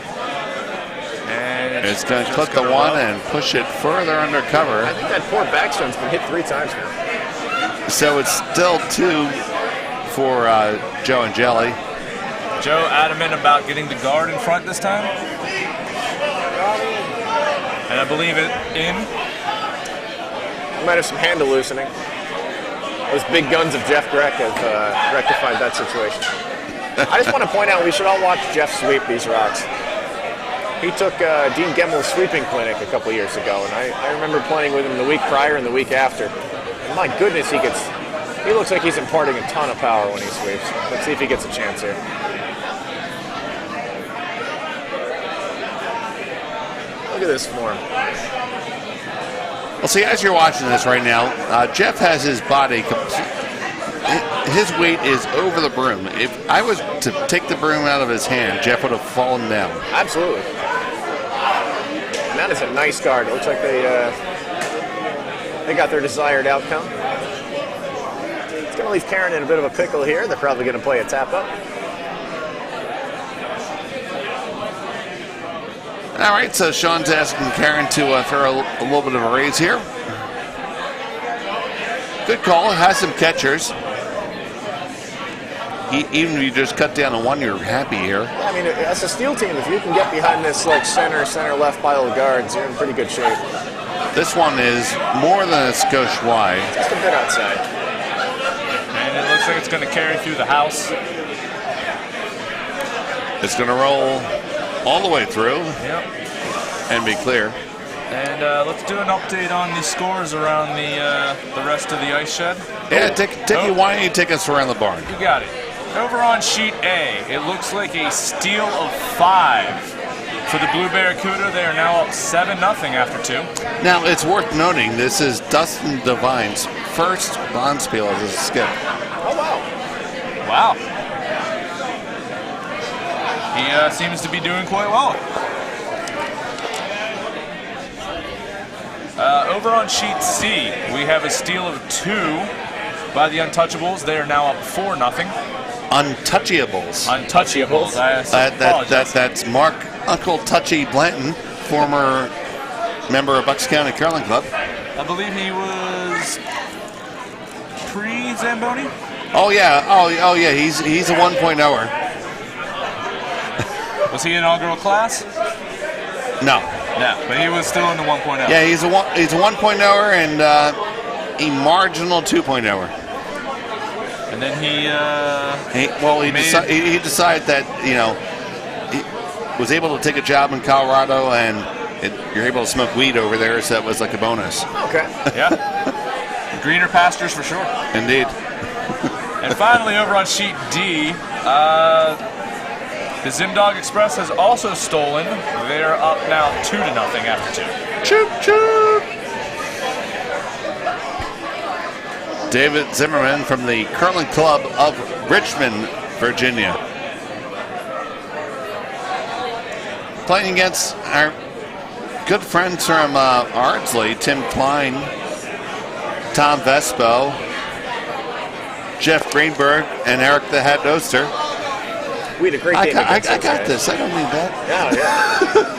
Speaker 3: And
Speaker 1: It's going to clip the one and push it further under cover.
Speaker 2: I think that poor backstroke's been hit 3 times now.
Speaker 1: So it's still 2 for Joe and Jelly.
Speaker 3: Joe adamant about getting the guard in front this time. And I believe it in.
Speaker 2: Might have some handle loosening. Those big guns of Jeff Grech have rectified that situation. I just want to point out we should all watch Jeff sweep these rocks. He took Dean Gemmel's sweeping clinic a couple years ago, and I remember playing with him the week prior and the week after. And my goodness, he looks like he's imparting a ton of power when he sweeps. Let's see if he gets a chance here. Look at this form.
Speaker 1: Well, see, as you're watching this right now, Jeff has his body, his weight is over the broom. If I was to take the broom out of his hand, Jeff would have fallen down.
Speaker 2: Absolutely. And that is a nice guard. It looks like they got their desired outcome. It's going to leave Karen in a bit of a pickle here. They're probably going to play a tap up.
Speaker 1: All right, so Sean's asking Karen to throw a little bit of a raise here. Good call. Has some catchers. Even if you just cut down to 1, you're happy here.
Speaker 2: Yeah, I mean, as a steel team, if you can get behind this like center left pile of guards, you're in pretty good shape.
Speaker 1: This one is more than a skosh wide.
Speaker 2: Just a bit outside.
Speaker 3: And it looks like it's going to carry through the house.
Speaker 1: It's going to roll all the way through.
Speaker 3: Yep.
Speaker 1: And be clear.
Speaker 3: And let's do an update on the scores around the rest of the ice shed.
Speaker 1: Yeah, Dickie, why don't you take us around the barn?
Speaker 3: You got it. Over on sheet A, it looks like a steal of 5 for the Blue Barracuda. They are now up 7-0 after 2.
Speaker 1: Now, it's worth noting this is Dustin Devine's first Bonspiel as a skip.
Speaker 2: Oh, wow.
Speaker 3: Wow. He seems to be doing quite well. Over on sheet C, we have a steal of 2 by the Untouchables. They are now up 4-0.
Speaker 1: Untouchables.
Speaker 3: Untouchables.
Speaker 1: That's Mark Uncle Touchy Blanton, former member of Bucks County Curling Club.
Speaker 3: I believe he was pre-Zamboni.
Speaker 1: Oh yeah, oh yeah. He's a 1.0er.
Speaker 3: Was he inaugural class?
Speaker 1: No.
Speaker 3: No, but he was still in the 1.0.
Speaker 1: Yeah, he's a 1.0er and a marginal 2.0er.
Speaker 3: And then he
Speaker 1: decided that, he was able to take a job in Colorado and you're able to smoke weed over there, so that was like a bonus.
Speaker 2: Okay.
Speaker 3: Yeah. Greener pastures for sure.
Speaker 1: Indeed.
Speaker 3: And finally, over on sheet D, the Zimdog Express has also stolen. They're up now 2-0 after 2.
Speaker 1: Choop, choop. David Zimmerman from the Curling Club of Richmond, Virginia. Playing against our good friends from Ardsley, Tim Klein, Tom Vespo, Jeff Greenberg, and Eric the Hat Oster.
Speaker 2: We had a great game.
Speaker 1: I got this. I don't need that.
Speaker 2: Yeah.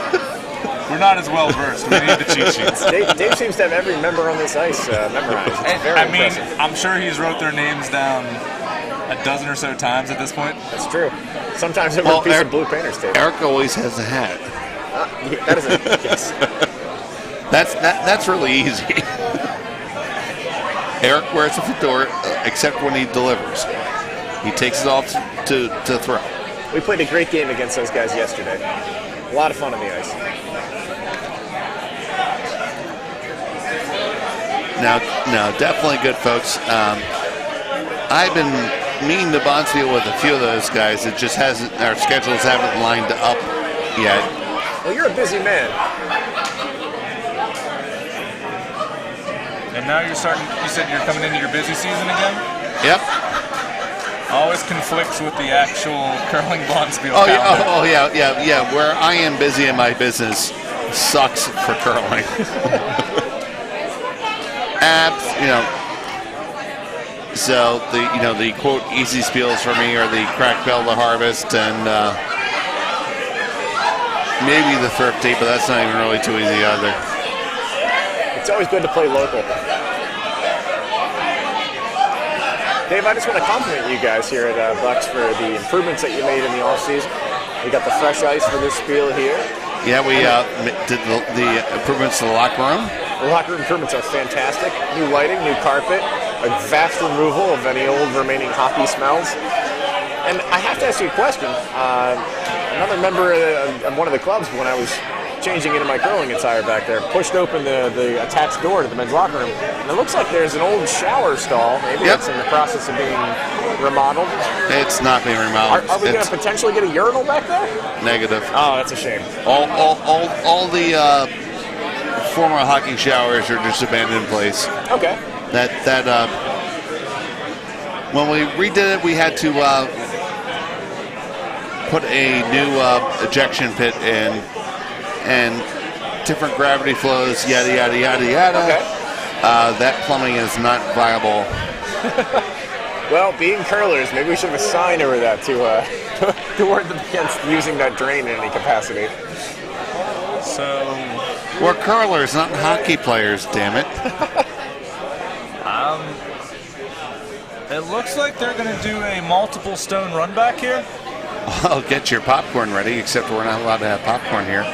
Speaker 3: We're not as well versed. We need the cheat sheets.
Speaker 2: Dave seems to have every member on this ice memorized. It's very impressive.
Speaker 3: I'm sure he's wrote their names down a dozen or so times at this point.
Speaker 2: That's true. Sometimes over a piece of blue painter's tape.
Speaker 1: Eric always has a hat.
Speaker 2: That is a yes.
Speaker 1: That's really easy. Eric wears a fedora except when he delivers. He takes it off to throw.
Speaker 2: We played a great game against those guys yesterday. A lot of fun on the ice.
Speaker 1: Now, definitely good, folks. I've been meaning to Bonspiel with a few of those guys. It just hasn't. Our schedules haven't lined up yet.
Speaker 2: Well, you're a busy man.
Speaker 3: And now you said you're coming into your busy season again?
Speaker 1: Yep.
Speaker 3: Always conflicts with the actual curling Bonspiel
Speaker 1: calendar. Yeah. Where I am busy in my business sucks for curling. So the quote easy spiels for me are the crack bell to harvest and maybe the Thrifty, but that's not even really too easy either.
Speaker 2: It's always good to play local. Dave, I just want to compliment you guys here at Bucks for the improvements that you made in the offseason. We got the fresh ice for this spiel here.
Speaker 1: Yeah, we did the improvements to the locker room.
Speaker 2: The locker room improvements are fantastic. New lighting, new carpet, a vast removal of any old remaining hockey smells. And I have to ask you a question. Another member of one of the clubs, when I was changing into my curling attire back there, pushed open the attached door to the men's locker room, and it looks like there's an old shower stall. Maybe it's in the process of being remodeled.
Speaker 1: It's not being remodeled.
Speaker 2: Are we going to potentially get a urinal back there?
Speaker 1: Negative.
Speaker 2: Oh, that's a shame.
Speaker 1: All the former hockey showers are just abandoned in place.
Speaker 2: Okay.
Speaker 1: That when we redid it, we had to put a new ejection pit in. And different gravity flows, yada, yada, yada, yada.
Speaker 2: Okay.
Speaker 1: That plumbing is not viable.
Speaker 2: Well, being curlers, maybe we should have a sign over that to warn them against using that drain in any capacity.
Speaker 3: So
Speaker 1: we're curlers, not hockey players, damn it.
Speaker 3: It looks like they're going to do a multiple stone run back here.
Speaker 1: Well, get your popcorn ready, except we're not allowed to have popcorn here.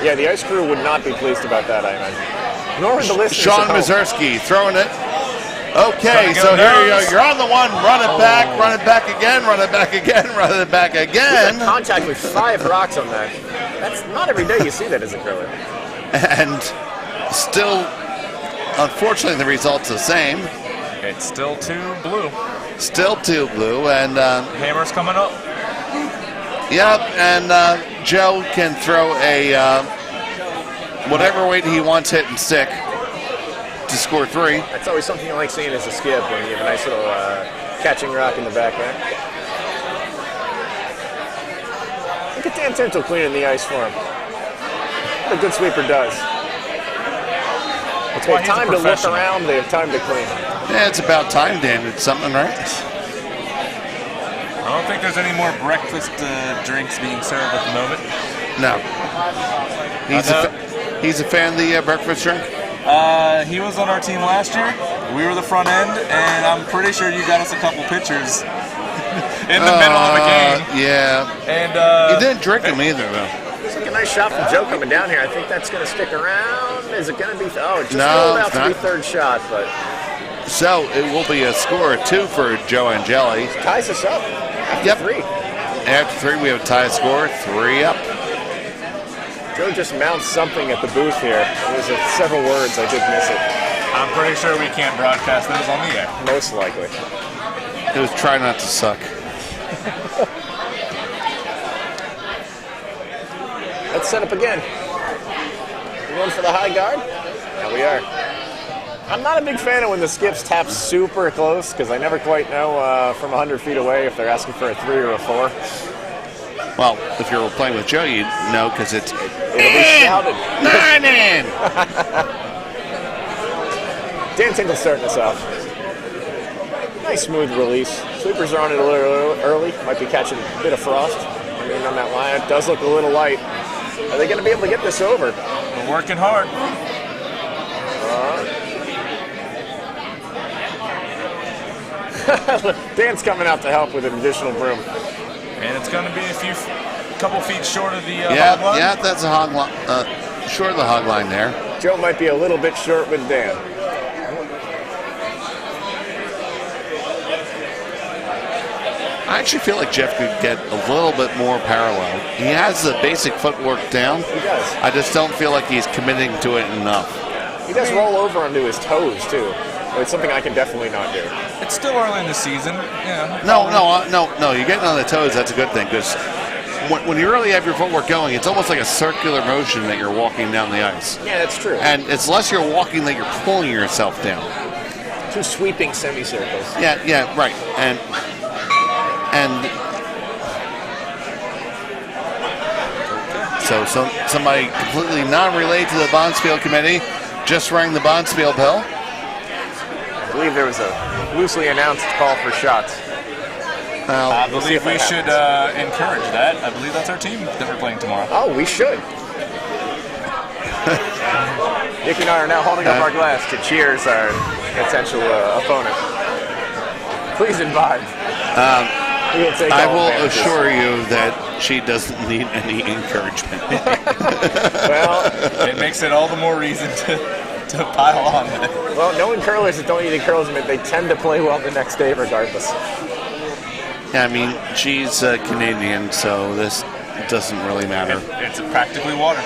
Speaker 2: Yeah, the ice crew would not be pleased about that, I imagine. Nor would the listeners.
Speaker 1: Sean Mazursky throwing it. Okay, so here you go. You're on the one. Run it back again, run it back again, run it back again.
Speaker 2: Contact with 5 rocks on that. That's not every day you see that as a curler.
Speaker 1: And still, unfortunately, the result's the same.
Speaker 3: It's still 2 blue.
Speaker 1: Still 2 blue, and
Speaker 3: hammer's coming up.
Speaker 1: Yep, and Joe can throw a whatever weight he wants hit and stick to score 3.
Speaker 2: That's always something I like seeing as a skip when you have a nice little catching rock in the back there. Look at Dan Tintle cleaning the ice for him. What a good sweeper does. They have time to look around, they have time to clean.
Speaker 1: Yeah, it's about time, Dan did something, right?
Speaker 3: I don't think there's any more breakfast drinks being served at the moment.
Speaker 1: No. He's a fan of the breakfast drink?
Speaker 3: He was on our team last year. We were the front end, and I'm pretty sure you got us a couple pitchers in the middle of the game.
Speaker 1: Yeah.
Speaker 3: And
Speaker 1: you didn't drink them either, though.
Speaker 2: It's like a nice shot from Joe coming down here. I think that's going to stick around. Is it going to be? Oh, it just
Speaker 1: no,
Speaker 2: rolled out to be third shot, but.
Speaker 1: So it will be a score of 2 for Joe Angeli.
Speaker 2: Ties us up. After 3.
Speaker 1: After 3, we have a tie score, 3 up.
Speaker 2: Joe just mounts something at the booth here. There's several words, I did miss it.
Speaker 3: I'm pretty sure we can't broadcast those on the air.
Speaker 2: Most likely.
Speaker 1: It was try not to suck.
Speaker 2: Let's set up again. We going for the high guard? Yeah, we are. I'm not a big fan of when the skips tap super close because I never quite know from 100 feet away if they're asking for a 3 or a 4.
Speaker 1: Well, if you're playing with Joe, you know because it'll
Speaker 2: be shouted.
Speaker 1: 9 in!
Speaker 2: Dan Tinkle's starting us off. Nice smooth release. Sweepers are on it a little early. Might be catching a bit of frost. I mean, on that line, it does look a little light. Are they going to be able to get this over?
Speaker 3: We're working hard.
Speaker 2: Dan's coming out to help with an additional broom.
Speaker 3: And it's going to be a couple feet short of the hog line.
Speaker 1: Yeah, that's a hog line. Short of the hog line there.
Speaker 2: Joe might be a little bit short with Dan.
Speaker 1: I actually feel like Jeff could get a little bit more parallel. He has the basic footwork down.
Speaker 2: He does.
Speaker 1: I just don't feel like he's committing to it enough.
Speaker 2: He does roll over onto his toes, too. It's something I can definitely not do.
Speaker 3: It's still early in the season. Yeah.
Speaker 1: No. You're getting on the toes. That's a good thing because when you really have your footwork going, it's almost like a circular motion that you're walking down the ice.
Speaker 2: Yeah, that's true.
Speaker 1: And it's less you're walking that you're pulling yourself down.
Speaker 2: 2 sweeping semicircles.
Speaker 1: Yeah, right. And so somebody completely non-related to the Bonspiel committee just rang the Bonspiel bell.
Speaker 2: I believe there was a loosely announced call for shots.
Speaker 1: Well,
Speaker 3: I believe we should encourage that. I believe that's our team that we're playing tomorrow.
Speaker 2: Oh, we should. Nick and I are now holding up our glass to cheers our potential opponent. Please imbibe.
Speaker 1: I will assure you that she doesn't need any encouragement.
Speaker 2: Well,
Speaker 3: It makes it all the more reason to pile on with it.
Speaker 2: well, knowing curlers that don't need encouragement, they tend to play well the next day regardless.
Speaker 1: Yeah, I mean, she's Canadian, so this doesn't really matter.
Speaker 3: It's practically water.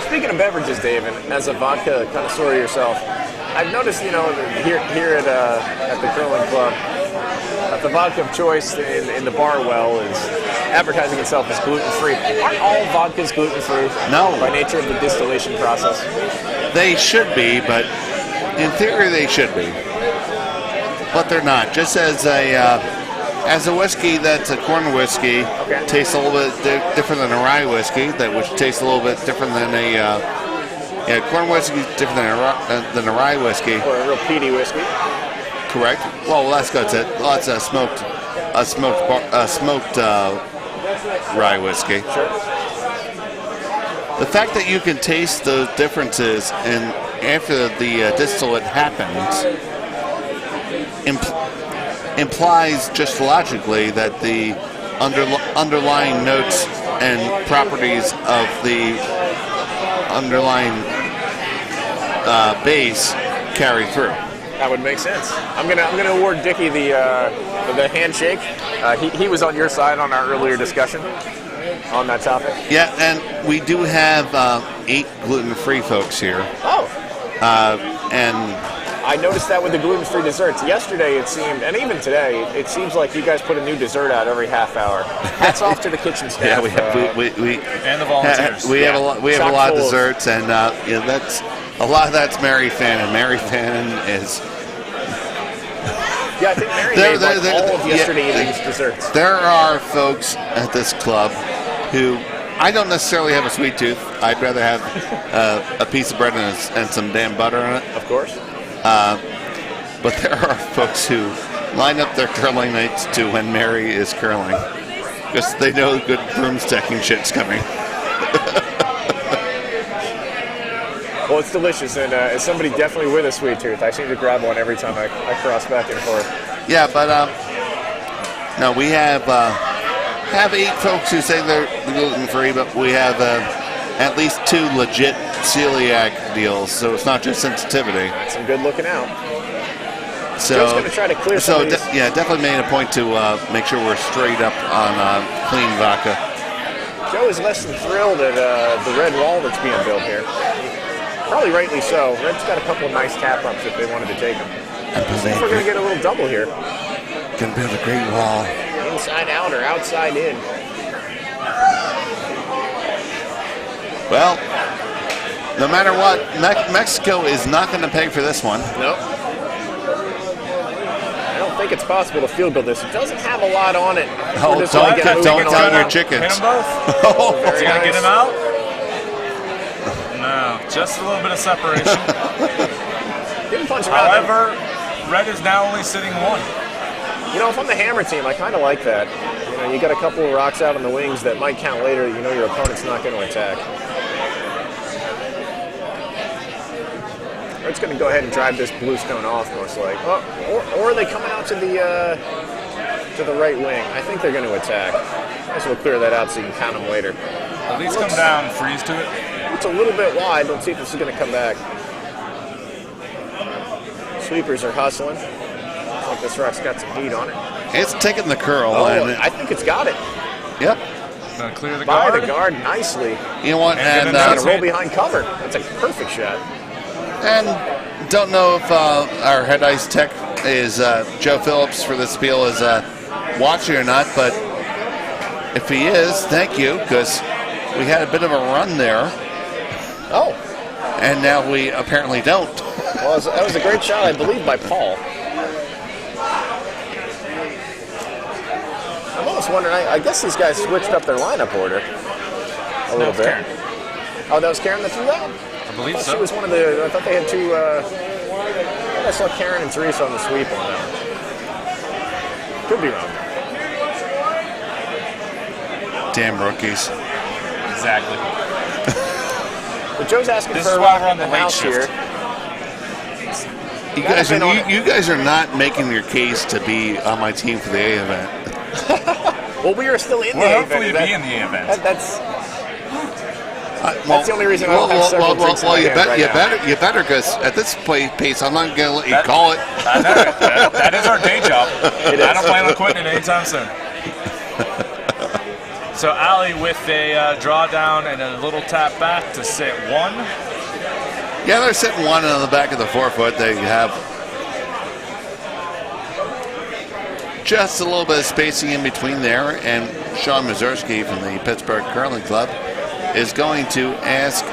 Speaker 2: Speaking of beverages, Dave, and as a vodka connoisseur yourself, I've noticed, here at the curling club, the vodka of choice in the bar well is advertising itself as gluten-free. Aren't all vodkas gluten-free?
Speaker 1: No.
Speaker 2: By nature of the distillation process.
Speaker 1: They should be, but in theory they should be. But they're not. Just as a whiskey that's a corn whiskey,
Speaker 2: Okay.
Speaker 1: tastes a little bit different than a rye whiskey, which tastes a little bit different than corn whiskey is different than a rye whiskey.
Speaker 2: Or a real peaty whiskey.
Speaker 1: Correct. Well, that's got it. Lots of smoked rye whiskey.
Speaker 2: Sure.
Speaker 1: The fact that you can taste those differences and after the distillate happens implies just logically that the underlying notes and properties of the underlying base carry through.
Speaker 2: That would make sense. I'm gonna award Dickie the handshake. He was on your side on our earlier discussion on that topic.
Speaker 1: Yeah, and we do have 8 gluten-free folks here.
Speaker 2: Oh.
Speaker 1: And
Speaker 2: I noticed that with the gluten-free desserts. Yesterday it seemed, and even today, it seems like you guys put a new dessert out every half hour. Hats off to the kitchen staff.
Speaker 1: yeah, we
Speaker 3: And the volunteers.
Speaker 1: we have a lot of
Speaker 2: Chock-full.
Speaker 1: desserts, and that's a lot of that's Mary Fannin. Mary Fannin is.
Speaker 2: Yeah, I think Mary made all of yesterday evening's desserts.
Speaker 1: There are folks at this club who I don't necessarily have a sweet tooth. I'd rather have a piece of bread and some damn butter in it.
Speaker 2: Of course.
Speaker 1: But there are folks who line up their curling nights to when Mary is curling because they know good broomsticking shit's coming.
Speaker 2: Well, it's delicious, and as somebody definitely with a sweet tooth, I seem to grab one every time I cross back and forth.
Speaker 1: Yeah, but no, we have 8 folks who say they're gluten-free, but we have at least 2 legit celiac deals, so it's not just sensitivity.
Speaker 2: Some good looking out.
Speaker 1: So,
Speaker 2: Joe's going to try to clear some of these.
Speaker 1: Definitely made a point to make sure we're straight up on clean vodka.
Speaker 2: Joe is less than thrilled at the red wall that's being built here. Probably rightly so. Red's got a couple of nice tap-ups if they wanted to take them. See if we're going to get a little double here.
Speaker 1: Gonna build a great wall.
Speaker 2: Inside out or outside in.
Speaker 1: Well, no matter what, Mexico is not going to pay for this one.
Speaker 2: Nope. I don't think it's possible to field goal this. It doesn't have a lot on it.
Speaker 1: Oh,
Speaker 2: We're just gonna get moving
Speaker 1: don't
Speaker 2: around.
Speaker 1: your chickens.
Speaker 3: Hit them both.
Speaker 1: Oh,
Speaker 2: Very
Speaker 3: Is he going to get
Speaker 2: nice.
Speaker 3: him out? No, just a little bit of separation.
Speaker 2: Didn't punch him out.
Speaker 3: However, Red is now only sitting 1.
Speaker 2: If I'm the hammer team, I kind of like that. You got a couple of rocks out on the wings that might count later. Your opponent's not going to attack. Red's going to go ahead and drive this blue stone off, most likely. Oh, or are they coming out to the right wing? I think they're going to attack. Might as well clear that out so you can count them later.
Speaker 3: At least come down, freeze to it.
Speaker 2: It's a little bit wide. Let's see if this is going to come back. Sweepers are hustling. Looks like this rock's got some heat on it.
Speaker 1: it's taking the curl.
Speaker 2: Oh,
Speaker 1: and
Speaker 2: I think it's got it.
Speaker 1: yep.
Speaker 3: Gonna clear the
Speaker 2: By
Speaker 3: guard.
Speaker 2: the guard nicely.
Speaker 1: You know what?
Speaker 3: And
Speaker 1: And,
Speaker 3: then
Speaker 2: Gonna roll behind cover. That's a perfect shot.
Speaker 1: and don't know if our head ice tech is Joe Phillips for this spiel is watching or not, but if he is, thank you, because we had a bit of a run there,
Speaker 2: Oh,
Speaker 1: and now we apparently don't.
Speaker 2: well, that was a great shot, I believe, by Paul. I'm almost wondering, I guess these guys switched up their lineup order a little bit.
Speaker 3: Karen.
Speaker 2: Oh, that was Karen that threw that?
Speaker 3: I believe
Speaker 2: She
Speaker 3: so.
Speaker 2: was one of the, I thought they had 2, I saw Karen and Teresa on the sweep on that one. Could be wrong.
Speaker 1: Damn rookies.
Speaker 3: Exactly.
Speaker 2: But Joe's asking
Speaker 3: This
Speaker 2: for
Speaker 3: is
Speaker 2: a
Speaker 3: why
Speaker 2: rock
Speaker 3: we're on
Speaker 2: in the
Speaker 3: the late
Speaker 2: house
Speaker 3: shift.
Speaker 2: here.
Speaker 1: You guys are not making your case to be on my team for the A event.
Speaker 2: Well, we are still in the
Speaker 3: Well,
Speaker 2: A
Speaker 3: hopefully
Speaker 2: event.
Speaker 3: be in the event.
Speaker 2: That's the only reason I don't have several drinks in my hand right now.
Speaker 1: you better, because at this pace, I'm not going to let you call it.
Speaker 3: I know it. That is our day job.
Speaker 2: It
Speaker 3: I
Speaker 2: is.
Speaker 3: don't plan on quitting it anytime soon. So Ali with a drawdown and a little tap back to sit 1.
Speaker 1: Yeah, they're sitting 1 on the back of the forefoot. They have just a little bit of spacing in between there, and Sean Mazurski from the Pittsburgh Curling Club is going to ask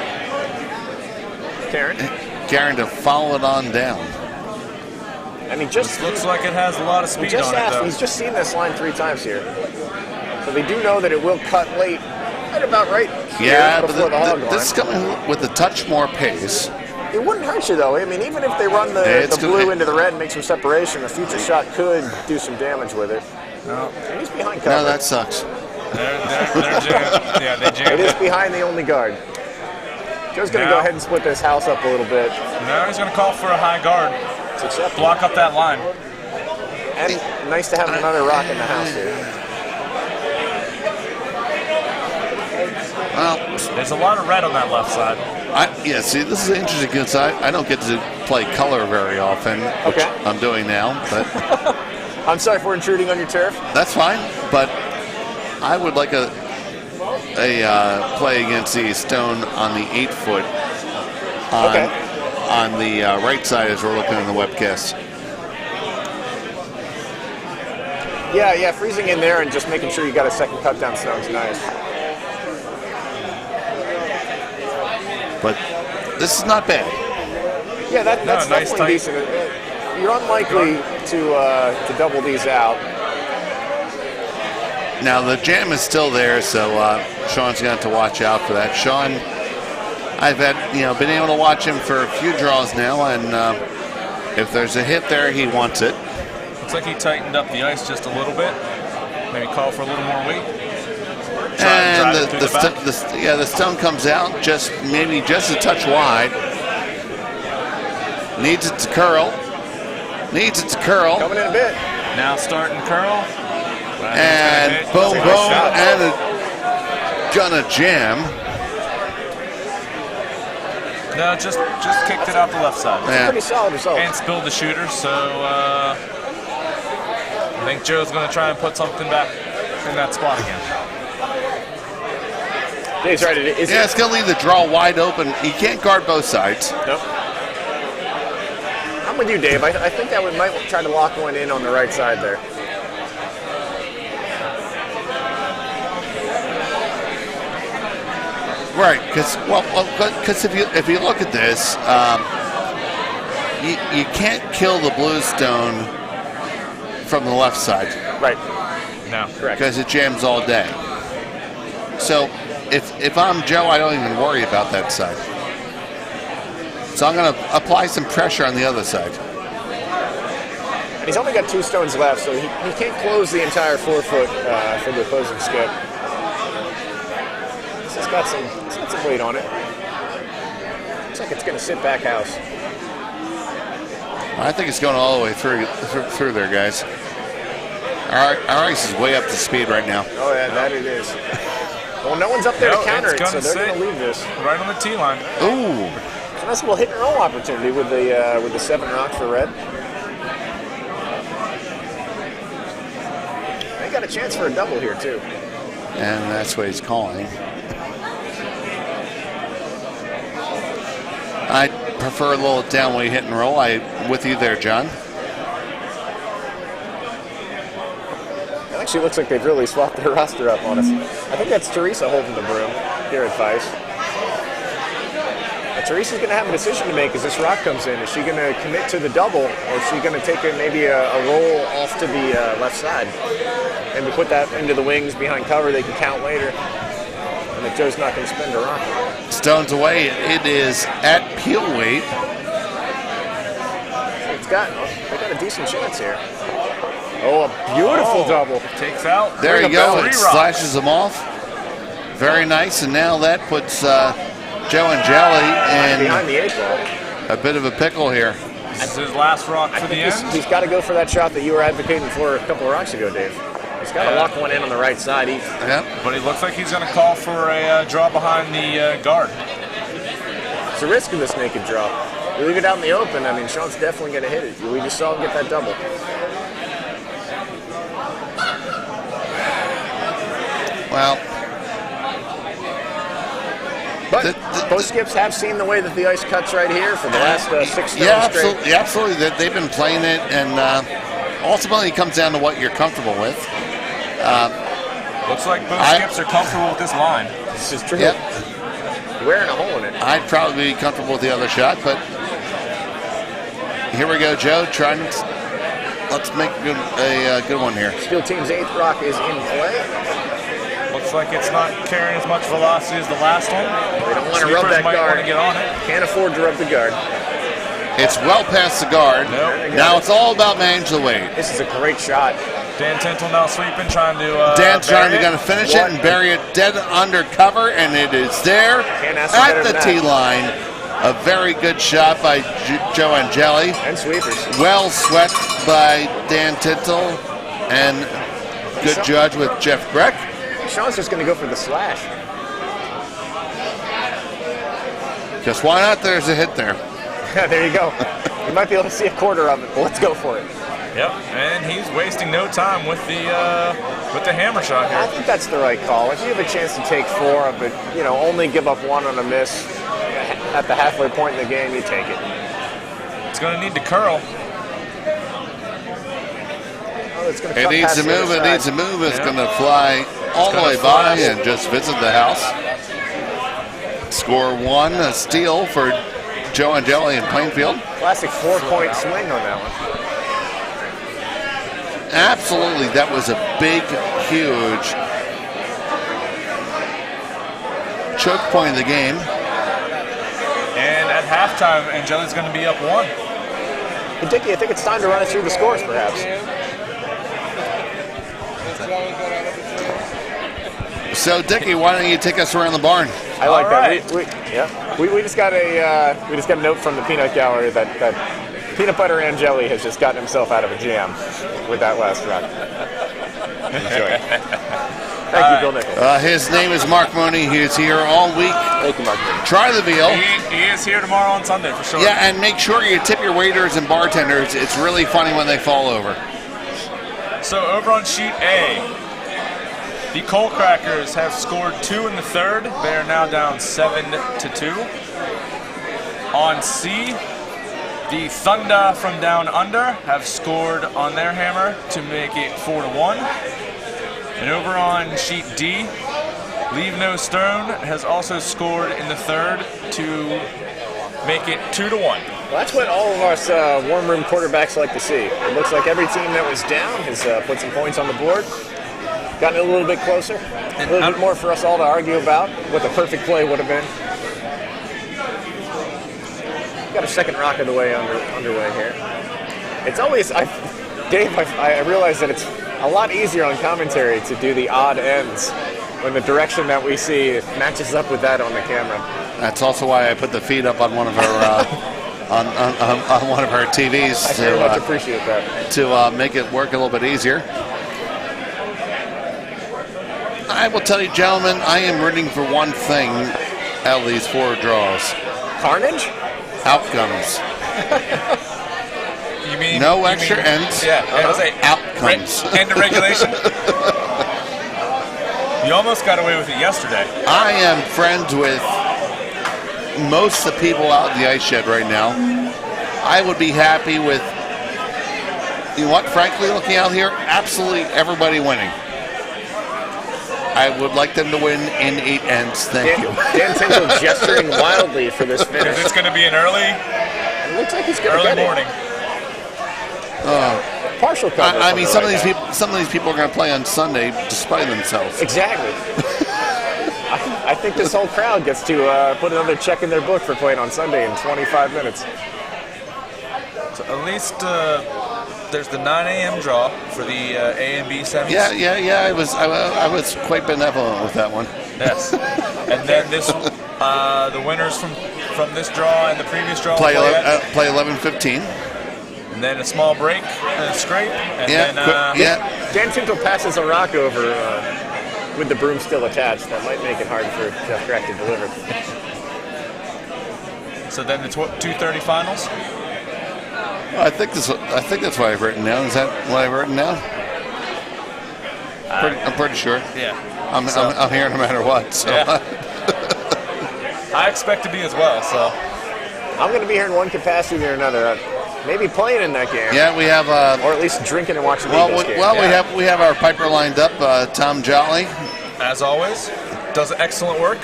Speaker 1: Karen to follow it on down.
Speaker 2: And he just
Speaker 3: Looks like it has a lot of speed on it, though.
Speaker 2: He's just seen this line 3 times here. So they do know that it will cut late, right about right here
Speaker 1: Yeah, but
Speaker 2: before the hog line.
Speaker 1: this is coming with a touch more pace.
Speaker 2: It wouldn't hurt you, though. I mean, even if they run the blue into the red and make some separation, a future shot could do some damage with it.
Speaker 3: No.
Speaker 2: And he's behind cover.
Speaker 1: No, that sucks.
Speaker 3: They're jammed. Yeah, they jammed
Speaker 2: It is behind the only guard. Joe's going to go ahead and split this house up a little bit.
Speaker 3: Now he's going to call for a high guard.
Speaker 2: It's acceptable.
Speaker 3: Block up that line.
Speaker 2: And nice to have another rock in the house here.
Speaker 1: Well,
Speaker 3: There's a lot of red on that left side.
Speaker 1: see, this is interesting because I don't get to play color very often, which I'm doing now, but
Speaker 2: I'm sorry for intruding on your turf.
Speaker 1: that's fine. But I would like a play against the stone on the 8-foot on the right side as we're looking in the webcast.
Speaker 2: Yeah, freezing in there and just making sure you got a second cut down stone's nice.
Speaker 1: But this is not bad.
Speaker 2: Yeah, that's
Speaker 3: nice
Speaker 2: definitely
Speaker 3: tight.
Speaker 2: decent. You're unlikely to double these out.
Speaker 1: Now the jam is still there, so Sean's going to have to watch out for that. Sean, I've been able to watch him for a few draws now, and if there's a hit there, he wants it.
Speaker 3: Looks like he tightened up the ice just a little bit. Maybe call for a little more weight.
Speaker 1: And
Speaker 3: drive it through the back.
Speaker 1: the stone comes out maybe just a touch wide. Needs it to curl.
Speaker 2: Coming in a bit.
Speaker 3: Now starting curl.
Speaker 1: And boom, boom, and gonna jam.
Speaker 3: No, just kicked it out the left side.
Speaker 1: Yeah.
Speaker 2: Pretty solid result.
Speaker 3: And spilled the shooter, so I think Joe's going to try and put something back in that spot again.
Speaker 2: Dave's right.
Speaker 1: It's going to leave the draw wide open. He can't guard both sides.
Speaker 2: Nope. I'm with you, Dave. I think I might try to lock one in on the right side there.
Speaker 1: Right, because if you look at this, you can't kill the blue stone from the left side.
Speaker 2: Right.
Speaker 3: No.
Speaker 2: Correct.
Speaker 1: Because it jams all day. So if I'm Joe, I don't even worry about that side. So I'm going to apply some pressure on the other side.
Speaker 2: And he's only got 2 stones left, so he can't close the entire 4-foot for the opposing skip. It's got some weight on it. Looks like it's going to sit back house.
Speaker 1: I think it's going all the way through there, guys. Our ice is way up to speed right now.
Speaker 2: Oh yeah, that it is. Well, no one's up there to counter it, so they're
Speaker 3: sit
Speaker 2: going to leave this.
Speaker 3: right on the tee line.
Speaker 1: Ooh.
Speaker 2: It's a nice little hit and roll opportunity with the 7 rock for red. They got a chance for a double here too.
Speaker 1: And that's what he's calling. I prefer a little downway hit and roll. I'm with you there, John.
Speaker 2: It actually looks like they've really swapped their roster up on us. I think that's Teresa holding the broom here at Vice. Now, Teresa's going to have a decision to make as this rock comes in. Is she going to commit to the double, or is she going to take maybe a roll off to the left side? And we put that into the wings behind cover, they can count later. And if Joe's not going to spend a rock.
Speaker 1: Stones away. It is at peel weight.
Speaker 2: they got a decent chance here. Oh, a beautiful double.
Speaker 3: Takes out.
Speaker 1: There you go. It
Speaker 3: 3 rocks.
Speaker 1: slashes them off. Very nice. And now that puts Joe and Jelly
Speaker 2: Behind the 8 ball.
Speaker 1: in a bit of a pickle here.
Speaker 3: This is his last rock for the end.
Speaker 2: He's got to go for that shot that you were advocating for a couple of rocks ago, Dave. He's got to lock one in on the right side.
Speaker 1: Yep.
Speaker 3: But he looks like he's going to call for a draw behind the guard.
Speaker 2: It's a risk of this naked draw. You leave it out in the open, I mean, Sean's definitely going to hit it. We just saw him get that double.
Speaker 1: Well,
Speaker 2: But both skips have seen the way that the ice cuts right here for the last 6 stones straight.
Speaker 1: absolutely. They've been playing it, and ultimately it comes down to what you're comfortable with.
Speaker 3: Looks like both skips are comfortable with this line.
Speaker 2: This is true.
Speaker 1: Yep.
Speaker 2: Wearing a hole in it.
Speaker 1: I'd probably be comfortable with the other shot, but here we go, Joe. Let's make a good one here.
Speaker 2: Steel Team's 8th rock is in play.
Speaker 3: Looks like it's not carrying as much velocity as the last one.
Speaker 2: They don't want to rub that
Speaker 3: might
Speaker 2: guard.
Speaker 3: want to get on it.
Speaker 2: Can't afford to rub the guard.
Speaker 1: It's well past the guard.
Speaker 3: Nope.
Speaker 1: Now it's all about managing the weight.
Speaker 2: This is a great shot.
Speaker 3: Dan Tintle now sweeping, trying to
Speaker 1: Dan's trying to
Speaker 3: bury it.
Speaker 1: finish it and bury it dead under cover, and it is there
Speaker 2: Can't ask for better
Speaker 1: at the
Speaker 2: than
Speaker 1: tee
Speaker 2: that.
Speaker 1: line. A very good shot by Joe Angeli.
Speaker 2: And sweepers.
Speaker 1: Well swept by Dan Tintle, and good judge with Jeff Breck.
Speaker 2: Sean's just going to go for the slash.
Speaker 1: Just why not? There's a hit there.
Speaker 2: Yeah, there you go. You might be able to see a quarter of it, but let's go for it.
Speaker 3: Yep, and he's wasting no time with the hammer shot
Speaker 2: I
Speaker 3: here.
Speaker 2: think that's the right call. If you have a chance to take 4, but only give up 1 on a miss at the halfway point in the game, you take it.
Speaker 3: It's going to need to curl.
Speaker 2: Oh, it's going to
Speaker 1: It
Speaker 2: cut
Speaker 1: needs
Speaker 2: past
Speaker 1: to
Speaker 2: the
Speaker 1: move.
Speaker 2: other
Speaker 1: It
Speaker 2: side.
Speaker 1: needs to move. It's
Speaker 3: Yeah.
Speaker 1: going to fly all the
Speaker 3: gonna
Speaker 1: way by
Speaker 3: flash.
Speaker 1: and just visit the house. Score 1, a steal for Joe Angeli in Plainfield.
Speaker 2: Classic 4-point swing on that one.
Speaker 1: Absolutely, that was a big, huge choke point of the game.
Speaker 3: And at halftime, Angeli's going to be up 1.
Speaker 2: Hey, Dickie, I think it's time to run it through the scores, perhaps.
Speaker 1: So, Dickie, why don't you take us around the barn?
Speaker 2: I like
Speaker 3: All
Speaker 2: that.
Speaker 3: right.
Speaker 2: We just got a note from the peanut gallery that peanut butter and jelly has just gotten himself out of a jam with that last rock. Enjoy it. Thank you, Bill Nichols.
Speaker 1: His name is Mark Mooney. He is here all week.
Speaker 2: Thank you, Mark.
Speaker 1: Try the veal.
Speaker 3: He is here tomorrow on Sunday for sure.
Speaker 1: Yeah, and make sure you tip your waiters and bartenders. It's really funny when they fall over.
Speaker 3: So over on sheet A, the Coal Crackers have scored 2 in the third. They are now down 7-2. On C, the Thunder from Down Under have scored on their hammer to make it 4-1. And over on sheet D, Leave No Stone has also scored in the third to make it 2-1.
Speaker 2: Well, that's what all of us warm room quarterbacks like to see. It looks like every team that was down has put some points on the board, gotten a little bit closer, a little bit more for us all to argue about what the perfect play would have been. Got a second rock of the way underway here. It's always, Dave, I realize that it's a lot easier on commentary to do the odd ends when the direction that we see matches up with that on the camera.
Speaker 1: That's also why I put the feed up on one of our on one of our TVs
Speaker 2: I very much appreciate that.
Speaker 1: to make it work a little bit easier. I will tell you, gentlemen, I am rooting for one thing out of these 4 draws.
Speaker 2: Carnage?
Speaker 1: Outcomes.
Speaker 3: You mean
Speaker 1: No extra ends.
Speaker 3: Yeah, I was say
Speaker 1: Outcomes.
Speaker 3: End of regulation. You almost got away with it yesterday.
Speaker 1: I am friends with most of the people out in the ice shed right now. I would be happy with, you know what, frankly, looking out here, absolutely everybody winning. I would like them to win in 8 ends. Thank you.
Speaker 2: Dan Tingle gesturing wildly for this finish.
Speaker 3: It's going to be an early
Speaker 2: It looks like he's going to
Speaker 3: early
Speaker 2: get it.
Speaker 3: morning.
Speaker 2: Partial cover.
Speaker 1: I
Speaker 2: from
Speaker 1: mean,
Speaker 2: the
Speaker 1: some
Speaker 2: right
Speaker 1: of
Speaker 2: guy.
Speaker 1: these people are going to play on Sunday despite themselves.
Speaker 2: Exactly. I think this whole crowd gets to put another check in their book for playing on Sunday in 25 minutes.
Speaker 3: So at least there's the 9 a.m. draw for the A and B semis.
Speaker 1: Yeah. I was quite benevolent with that one.
Speaker 3: Yes. And then this, the winners from this draw and the previous draw
Speaker 1: Play 11-15.
Speaker 3: And then a small break and a scrape. And then,
Speaker 2: Dan Tinto passes a rock over with the broom still attached. That might make it hard for Jeff Grech to deliver.
Speaker 3: So then the 2:30 finals.
Speaker 1: I think that's what I've written down. Is that what I've written down? I'm pretty sure.
Speaker 3: Yeah.
Speaker 1: I'm here no matter what. So.
Speaker 3: Yeah. I expect to be as well. So
Speaker 2: I'm going to be here in one capacity or another. Maybe playing in that game.
Speaker 1: Yeah, we have.
Speaker 2: Or at least drinking and watching the Eagles game.
Speaker 1: We have our piper lined up. Tom Jolly,
Speaker 3: as always, does excellent work.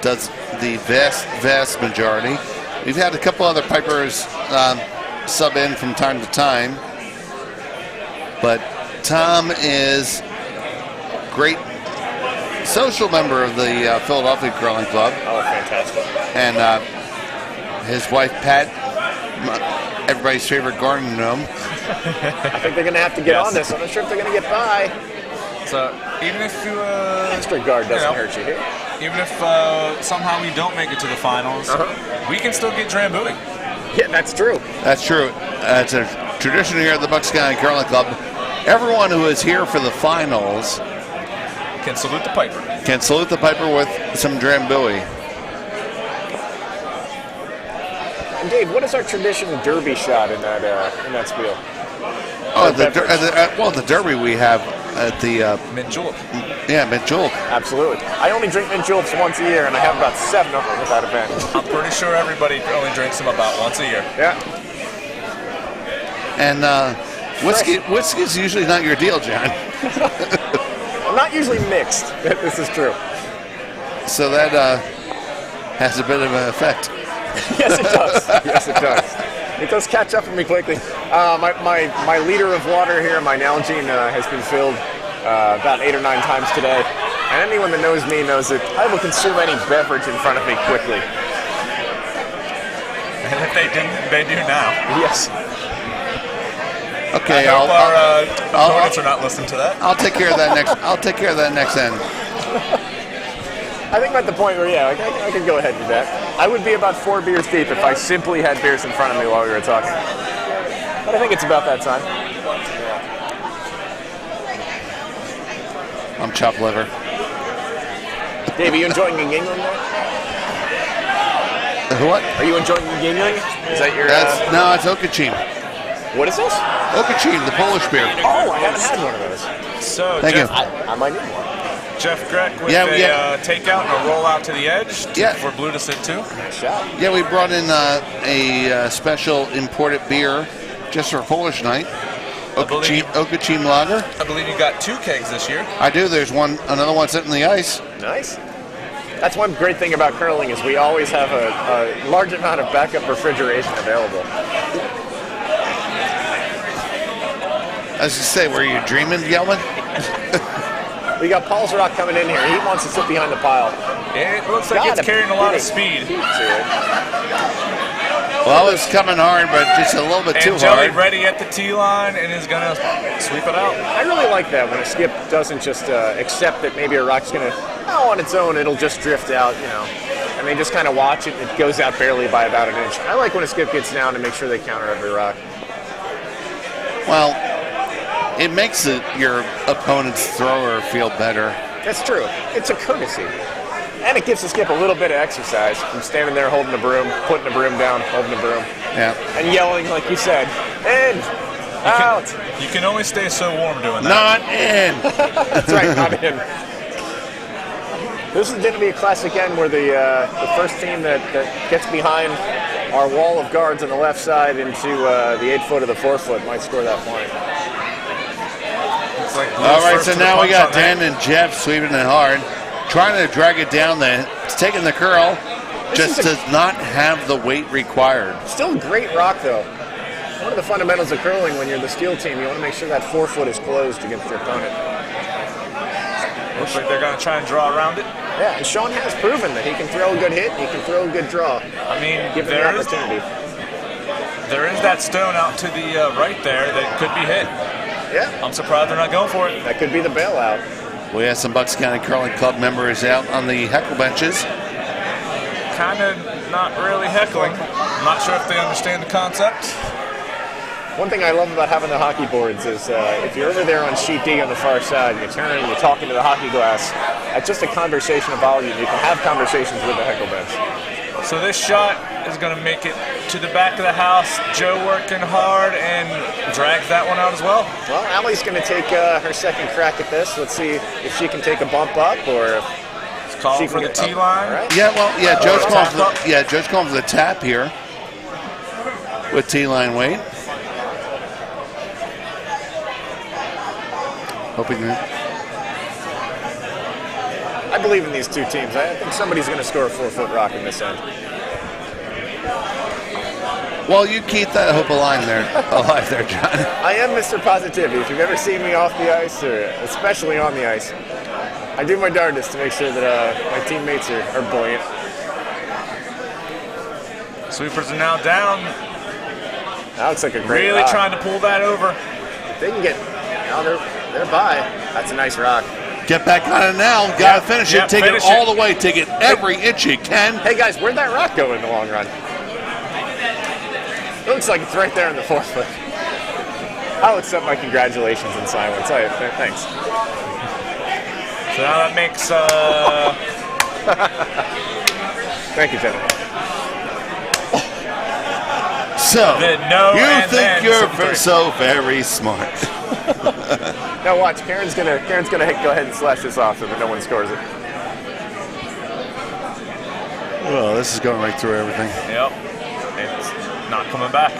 Speaker 1: Does the vast majority. We've had a couple other pipers sub in from time to time, but Tom is great social member of the Philadelphia Curling Club.
Speaker 2: Oh, fantastic!
Speaker 1: And his wife Pat, everybody's favorite garden gnome.
Speaker 2: I think they're going to have to get on this. I'm not sure if they're going to get by.
Speaker 3: So even if you
Speaker 2: extra guard doesn't hurt you here.
Speaker 3: Even if somehow we don't make it to the finals, we can still get Drambuie.
Speaker 2: Yeah, that's true.
Speaker 1: That's true. It's a tradition here at the Bucks County Curling Club. Everyone who is here for the finals
Speaker 3: can salute the piper.
Speaker 1: Can salute the piper with some Drambuie.
Speaker 2: And Dave, what is our traditional derby shot in that spiel?
Speaker 1: Oh, the derby we have at the
Speaker 3: mint julep.
Speaker 1: Yeah, mint julep.
Speaker 2: Absolutely. I only drink mint juleps once a year, and I have about 7 of them at that event.
Speaker 3: I'm pretty sure everybody only drinks them about once a year.
Speaker 2: Yeah.
Speaker 1: And whiskey's usually not your deal, John.
Speaker 2: I'm not usually mixed. This is true.
Speaker 1: So that has a bit of an effect.
Speaker 2: Yes, it does. Yes, it does. It does catch up with me quickly. My liter of water here, my Nalgene, has been filled about 8 or 9 times today. And anyone that knows me knows that I will consume any beverage in front of me quickly.
Speaker 3: And if they didn't, they do now.
Speaker 2: Yes.
Speaker 1: Okay,
Speaker 3: I hope our opponents are not listening to that.
Speaker 1: I'll take care of that next. I'll take care of that next end.
Speaker 2: I think I'm at the point where, I could go ahead and do that. I would be about 4 beers deep if I simply had beers in front of me while we were talking. But I think it's about that time.
Speaker 1: I'm chopped liver.
Speaker 2: Dave, are you enjoying Yingling there?
Speaker 1: What?
Speaker 2: Are you enjoying Yingling? Is that your...
Speaker 1: No, it's Okachim.
Speaker 2: What is this?
Speaker 1: Okachim, the Polish beer.
Speaker 2: Oh, I haven't had one of those.
Speaker 3: So,
Speaker 1: Thank
Speaker 3: Jeff,
Speaker 1: you.
Speaker 2: I might need one.
Speaker 3: Jeff Grech with a takeout and a roll out to the edge for Blue to sit to.
Speaker 2: Nice shot.
Speaker 1: Yeah, we brought in a special imported beer just for Polish night. Okachim Lager.
Speaker 3: I believe you got 2 kegs this year.
Speaker 1: I do. There's another one sitting in the ice.
Speaker 2: Nice. That's one great thing about curling is we always have a large amount of backup refrigeration available.
Speaker 1: As you say, were you dreaming, Gelman?
Speaker 2: We got Paul Zrock coming in here. He wants to sit behind the pile.
Speaker 3: It looks like it's carrying a lot of speed.
Speaker 1: Well, it's coming hard, but just a little bit too
Speaker 3: Jelly
Speaker 1: hard.
Speaker 3: ready at the tee line and is going to sweep it out.
Speaker 2: I really like that when a skip doesn't just accept that maybe a rock's going to, on its own, it'll just drift out, and they just kind of watch it and it goes out barely by about an inch. I like when a skip gets down to make sure they counter every rock.
Speaker 1: Well, it makes your opponent's thrower feel better.
Speaker 2: That's true. It's a courtesy. And it gives the skip a little bit of exercise from standing there holding the broom, putting the broom down, holding the broom.
Speaker 1: Yeah.
Speaker 2: And yelling, like you said, in, out.
Speaker 3: You can only stay so warm doing that.
Speaker 1: Not in.
Speaker 2: That's right, not in. This is going to be a classic end where the first team that gets behind our wall of guards on the left side into the 8 foot or the 4 foot might score that point.
Speaker 3: Like
Speaker 1: all right, so now we got Dan and Jeff sweeping it hard, trying to drag it down there. It's taking the curl, just does not have the weight required.
Speaker 2: Still a great rock, though. One of the fundamentals of curling when you're the steel team, you want to make sure that 4 foot is closed against your opponent.
Speaker 3: Looks like they're going to try and draw around it.
Speaker 2: Yeah, and Sean has proven that he can throw a good hit, he can throw a good draw.
Speaker 3: I mean,
Speaker 2: give him the opportunity.
Speaker 3: there is that stone out to the right there that could be hit.
Speaker 2: Yeah.
Speaker 3: I'm surprised they're not going for it.
Speaker 2: That could be the bailout.
Speaker 1: We have some Bucks County Curling Club members out on the heckle benches.
Speaker 3: Kind of not really heckling. I'm not sure if they understand the concept.
Speaker 2: One thing I love about having the hockey boards is if you're over there on sheet D on the far side, you turn and you're talking to the hockey glass, at just a conversation of volume, you can have conversations with the heckle bench.
Speaker 3: So this shot is going to make it to the back of the house. Joe working hard and drags that one out as well.
Speaker 2: Well, Allie's going to take her second crack at this. Let's see if she can take a bump up or if
Speaker 3: It's calling for the T line.
Speaker 2: Right.
Speaker 1: Yeah, well, yeah, Joe's calling for the tap here with T-line weight. Hoping that.
Speaker 2: I believe in these two teams. I think somebody's going to score a 4-foot rock in this end.
Speaker 1: Well, you keep that hope alive there, John.
Speaker 2: I am Mr. Positivity. If you've ever seen me off the ice, or especially on the ice, I do my darndest to make sure that my teammates are buoyant.
Speaker 3: Sweepers are now down.
Speaker 2: That looks like a great
Speaker 3: Really
Speaker 2: rock.
Speaker 3: trying to pull that over.
Speaker 2: If they can get, they're by. That's a nice rock.
Speaker 1: Get back on it now. Got to finish it. Take it all the way. Take it every inch you can.
Speaker 2: Hey guys, where'd that rock go in the long run? It looks like it's right there in the 4th foot. I'll accept my congratulations in silence. Thanks.
Speaker 3: So now that makes
Speaker 2: Thank you, gentlemen.
Speaker 1: So,
Speaker 3: no
Speaker 1: you
Speaker 3: and
Speaker 1: think
Speaker 3: then
Speaker 1: you're
Speaker 3: some
Speaker 1: so very smart.
Speaker 2: Now watch, Karen's gonna go ahead and slash this off so that no one scores it.
Speaker 1: Well, this is going right through everything.
Speaker 3: Yep. It's not coming back.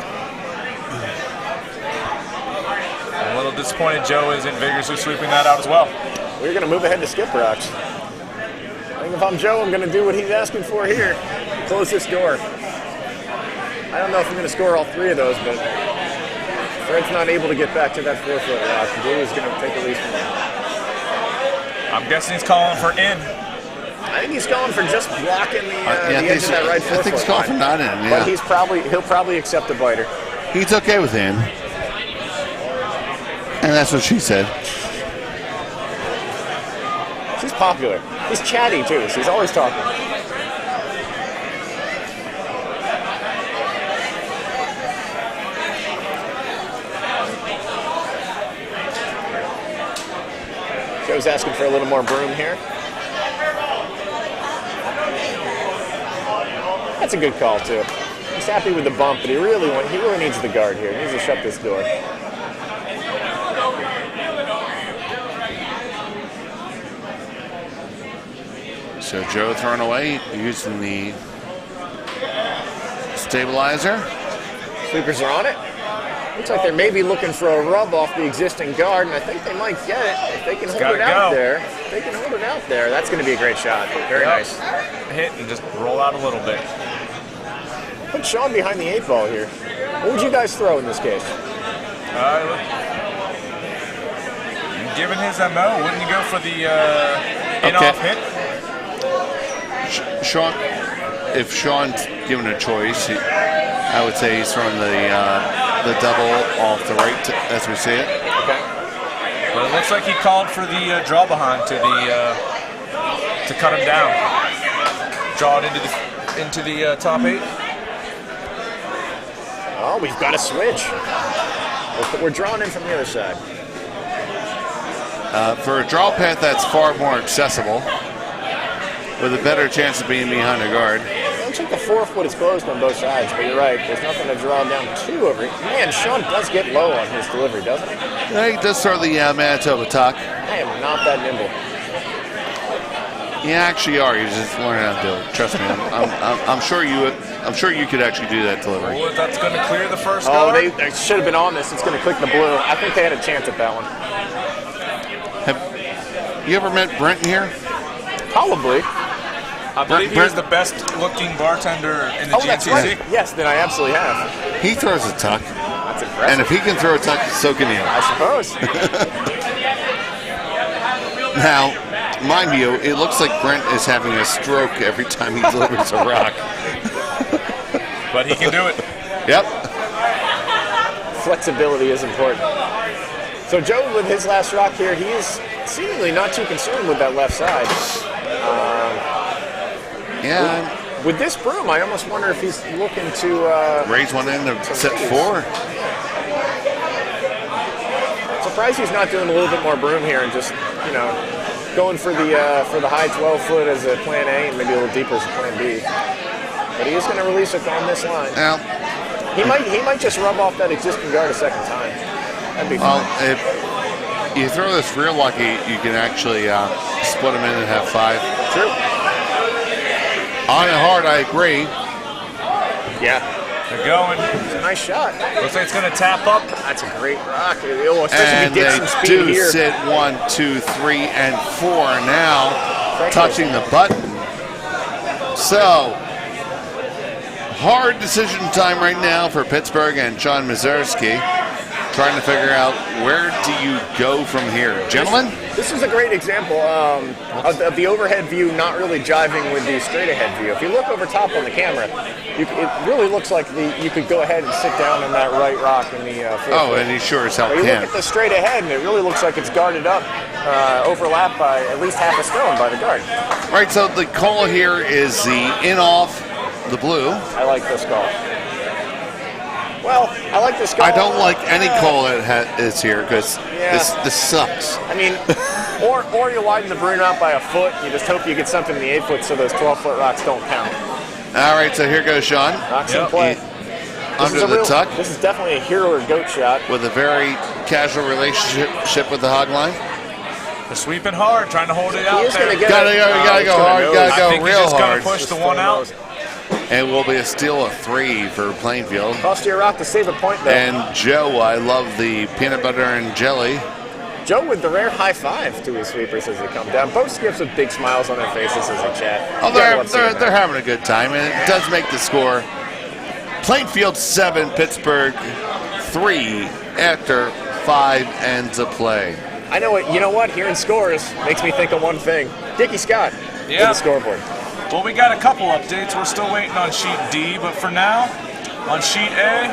Speaker 3: I'm a little disappointed Joe isn't vigorously sweeping that out as well.
Speaker 2: We're gonna move ahead to skip rocks. I think if I'm Joe, I'm gonna do what he's asking for here. Close this door. I don't know if I'm gonna score all 3 of those, but Fred's not able to get back to that 4-foot rock. Blue is gonna take at least one.
Speaker 3: I'm guessing he's calling for in.
Speaker 2: I think he's going for just blocking the edge of that right 4-foot.
Speaker 1: I think he's going for not in, yeah.
Speaker 2: But he'll probably accept a biter.
Speaker 1: He's okay with in. And that's what she said.
Speaker 2: She's popular. He's chatty too. She's always talking. Joe's asking for a little more broom here. That's a good call too. He's happy with the bump, but he really needs the guard here. He needs to shut this door.
Speaker 1: So Joe thrown away using the stabilizer.
Speaker 2: Sweepers are on it. Looks like they're maybe looking for a rub off the existing guard, and I think they might get it. If they can hold it out there, that's going to be a great shot. Very nice.
Speaker 3: Hit and just roll out a little bit.
Speaker 2: Put Sean behind the 8 ball here. What would you guys throw in this case?
Speaker 3: Given his MO, wouldn't you go for the in-off hit?
Speaker 1: Sean, if Sean's given a choice, I would say he's throwing the double off the right as we see it.
Speaker 2: Okay.
Speaker 3: But it looks like he called for the draw behind to cut him down. Draw it into the top 8.
Speaker 2: Oh, we've got a switch. We're drawn in from the other side.
Speaker 1: For a draw path that's far more accessible, with a better chance of being behind a guard.
Speaker 2: It looks like the 4-foot is closed on both sides, but you're right. There's nothing to draw down to over here. Man, Sean does get low on his delivery, doesn't he?
Speaker 1: Yeah, he does throw the Manitoba tuck.
Speaker 2: I am not that nimble.
Speaker 1: You actually are. You just learn how to do it. Trust me. I'm sure you could actually do that delivery.
Speaker 3: Oh, that's going to clear the first
Speaker 2: Oh,
Speaker 3: guard.
Speaker 2: they should have been on this. It's going to click the blue. I think they had a chance at that one.
Speaker 1: Have you ever met Brenton here?
Speaker 2: Probably.
Speaker 3: I believe he was the best-looking bartender in the GTC.
Speaker 2: That's right. Yes, then I absolutely have.
Speaker 1: He throws a tuck.
Speaker 2: That's impressive.
Speaker 1: And if he can throw a tuck, so can you.
Speaker 2: I suppose.
Speaker 1: Now, mind you, it looks like Brent is having a stroke every time he delivers a rock.
Speaker 3: But he can do it.
Speaker 1: Yep.
Speaker 2: flexibility is important. So Joe, with his last rock here, he is seemingly not too concerned with that left side. With this broom, I almost wonder if he's looking to
Speaker 1: raise one in to set 4.
Speaker 2: Surprised he's not doing a little bit more broom here and just, going for the high 12 foot as a plan A and maybe a little deeper as a plan B. But he is going to release it on this line.
Speaker 1: Now,
Speaker 2: he might just rub off that existing guard a second time. That'd be fine.
Speaker 1: If you throw this real lucky, you can actually split them in and have 5.
Speaker 2: True.
Speaker 1: On and hard, I agree.
Speaker 2: Yeah.
Speaker 3: They're going.
Speaker 2: It's a nice shot.
Speaker 3: Looks like it's going to tap up.
Speaker 2: That's a great rock. Especially
Speaker 1: And
Speaker 2: if he gets
Speaker 1: they
Speaker 2: some speed
Speaker 1: do
Speaker 2: here.
Speaker 1: sit 1, 2, 3, and 4 now, touching the button. So, hard decision time right now for Pittsburgh and John Mazurski, trying to figure out where do you go from here. Gentlemen?
Speaker 2: This is a great example of the overhead view not really jiving with the straight ahead view. If you look over top on the camera, it really looks like you could go ahead and sit down on that right rock in the
Speaker 1: and he sure as hell
Speaker 2: but you
Speaker 1: can.
Speaker 2: look at the straight ahead, and it really looks like it's guarded up, overlapped by at least half a stone by the guard.
Speaker 1: Right, so the call here is the in-off, the blue.
Speaker 2: I like this call. Well, I like this call.
Speaker 1: I don't like any call that is here because this sucks.
Speaker 2: I mean, or you widen the broom out by a foot. You just hope you get something in the 8 foot so those 12-foot rocks don't count.
Speaker 1: All right, so here goes Sean.
Speaker 2: Rocks in play.
Speaker 1: Under the tuck.
Speaker 2: This is definitely a hero or goat shot.
Speaker 1: With a very casual relationship with the hog line.
Speaker 3: They're sweeping hard, trying to hold it out there.
Speaker 1: Gotta go hard. Gotta go real hard.
Speaker 3: Push the one out.
Speaker 1: And will be a steal of 3 for Plainfield.
Speaker 2: Cost you a rock to save a point there.
Speaker 1: And Joe, I love the peanut butter and jelly.
Speaker 2: Joe with the rare high five to his sweepers as they come down. Both skips with big smiles on their faces as they chat.
Speaker 1: Oh, they're having a good time, and it does make the score. Plainfield 7, Pittsburgh 3 after 5 ends of play.
Speaker 2: I know what. You know what? Hearing scores makes me think of one thing. Dickie Scott with the scoreboard.
Speaker 3: Well, we got a couple updates. We're still waiting on sheet D, but for now, on sheet A,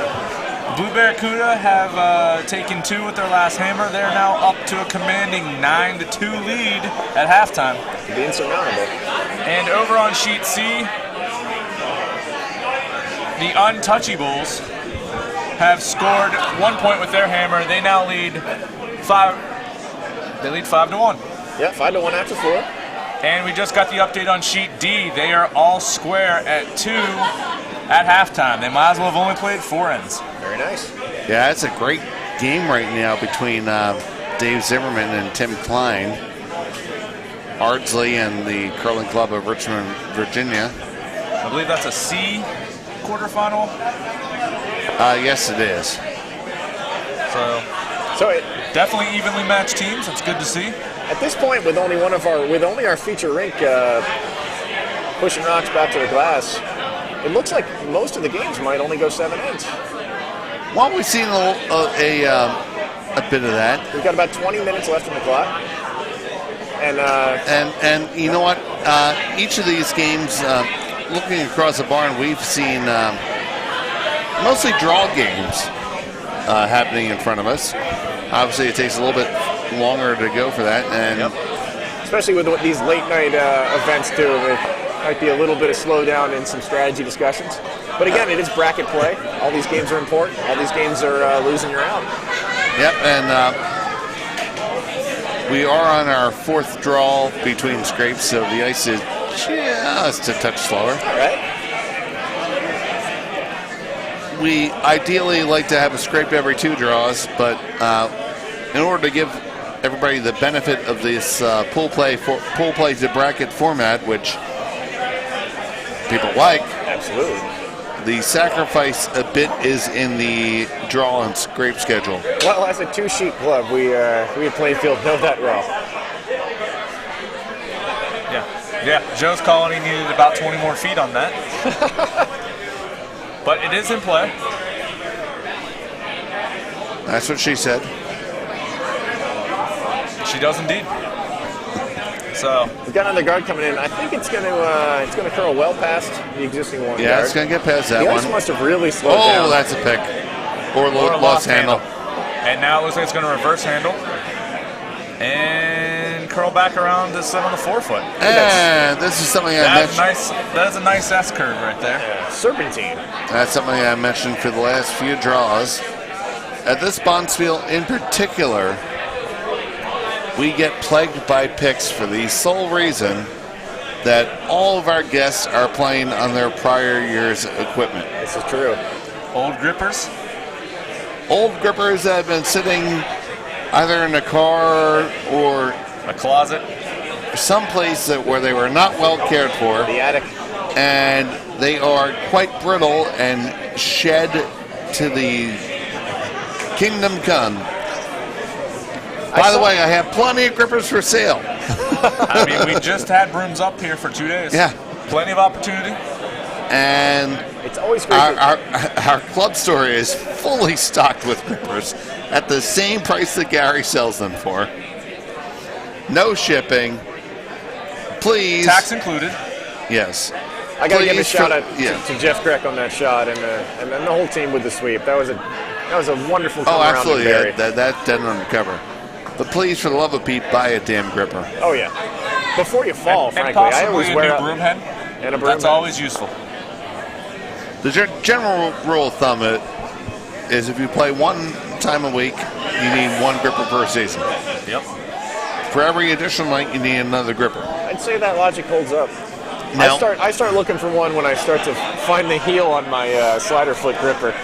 Speaker 3: Blue Barracuda have taken 2 with their last hammer. They're now up to a commanding 9-2 lead at halftime.
Speaker 2: Could be insurmountable.
Speaker 3: And over on sheet C, the Untouchables have scored 1 point with their hammer. They now lead 5. They lead 5-1.
Speaker 2: Yeah, 5-1 after 4.
Speaker 3: And we just got the update on sheet D. They are all square at 2 at halftime. They might as well have only played 4 ends.
Speaker 2: Very nice.
Speaker 1: Yeah, it's a great game right now between Dave Zimmerman and Tim Klein. Ardsley and the Curling Club of Richmond, Virginia.
Speaker 3: I believe that's a C quarterfinal.
Speaker 1: Yes, it is.
Speaker 3: So it definitely evenly matched teams. That's good to see.
Speaker 2: At this point, with only our feature rink pushing rocks back to the glass, it looks like most of the games might only go 7 ends.
Speaker 1: Well, we've seen a bit of that.
Speaker 2: We've got about 20 minutes left on the clock,
Speaker 1: and you know what? Each of these games, looking across the barn, we've seen mostly draw games happening in front of us. Obviously, it takes a little bit longer to go for that, and
Speaker 2: especially with what these late night events do, it might be a little bit of slowdown in some strategy discussions. But again, it is bracket play. All these games are important. All these games are losing your out.
Speaker 1: Yep, and we are on our 4th draw between scrapes, so the ice is just a touch slower.
Speaker 2: All right.
Speaker 1: We ideally like to have a scrape every 2 draws, but in order to give everybody the benefit of this pool play to bracket format, which people like,
Speaker 2: absolutely,
Speaker 1: the sacrifice a bit is in the draw and scrape schedule.
Speaker 2: Well, as a 2-sheet club, we at Plainfield know that well.
Speaker 3: Yeah. Joe's calling. He needed about 20 more feet on that. But it is in play.
Speaker 1: That's what she said.
Speaker 3: She does indeed. So
Speaker 2: we've got another guard coming in. I think it's going to curl well past the existing one.
Speaker 1: Yeah, it's going to get past that
Speaker 2: the
Speaker 1: one.
Speaker 2: ice must have really slowed down.
Speaker 1: Oh, that's a pick. Or lost handle.
Speaker 3: And now it looks like it's going to reverse handle and curl back around to sit on the forefoot.
Speaker 1: And this is something I mentioned.
Speaker 3: That is a nice S curve right there.
Speaker 2: Yeah, serpentine.
Speaker 1: That's something I mentioned for the last few draws. At this bonspiel in particular, we get plagued by picks for the sole reason that all of our guests are playing on their prior year's equipment.
Speaker 2: This is true.
Speaker 3: Old grippers?
Speaker 1: Old grippers that have been sitting either in a car or
Speaker 3: a closet,
Speaker 1: someplace where they were not well cared for.
Speaker 2: The attic.
Speaker 1: And they are quite brittle and shed to the kingdom come. By the way, I have plenty of grippers for sale.
Speaker 3: I mean, we just had brooms up here for 2 days.
Speaker 1: Yeah.
Speaker 3: Plenty of opportunity.
Speaker 1: And
Speaker 2: it's always great.
Speaker 1: Our club store is fully stocked with grippers at the same price that Gary sells them for. No shipping. Please.
Speaker 3: Tax included.
Speaker 1: Yes.
Speaker 2: I got to give a shout out to Jeff Greck on that shot and then the whole team with the sweep. That was a wonderful come around.
Speaker 1: Absolutely. That done undercover. But please, for the love of Pete, buy a damn gripper.
Speaker 2: Oh yeah. Before you fall,
Speaker 3: and
Speaker 2: frankly, I always wear
Speaker 3: a broom head.
Speaker 2: And a broom
Speaker 3: That's
Speaker 2: head.
Speaker 3: always useful.
Speaker 1: The general rule of thumb is if you play one time a week, you need one gripper per season.
Speaker 3: Yep.
Speaker 1: For every additional night, you need another gripper.
Speaker 2: I'd say that logic holds up.
Speaker 1: Now,
Speaker 2: I start looking for one when I start to find the heel on my slider foot gripper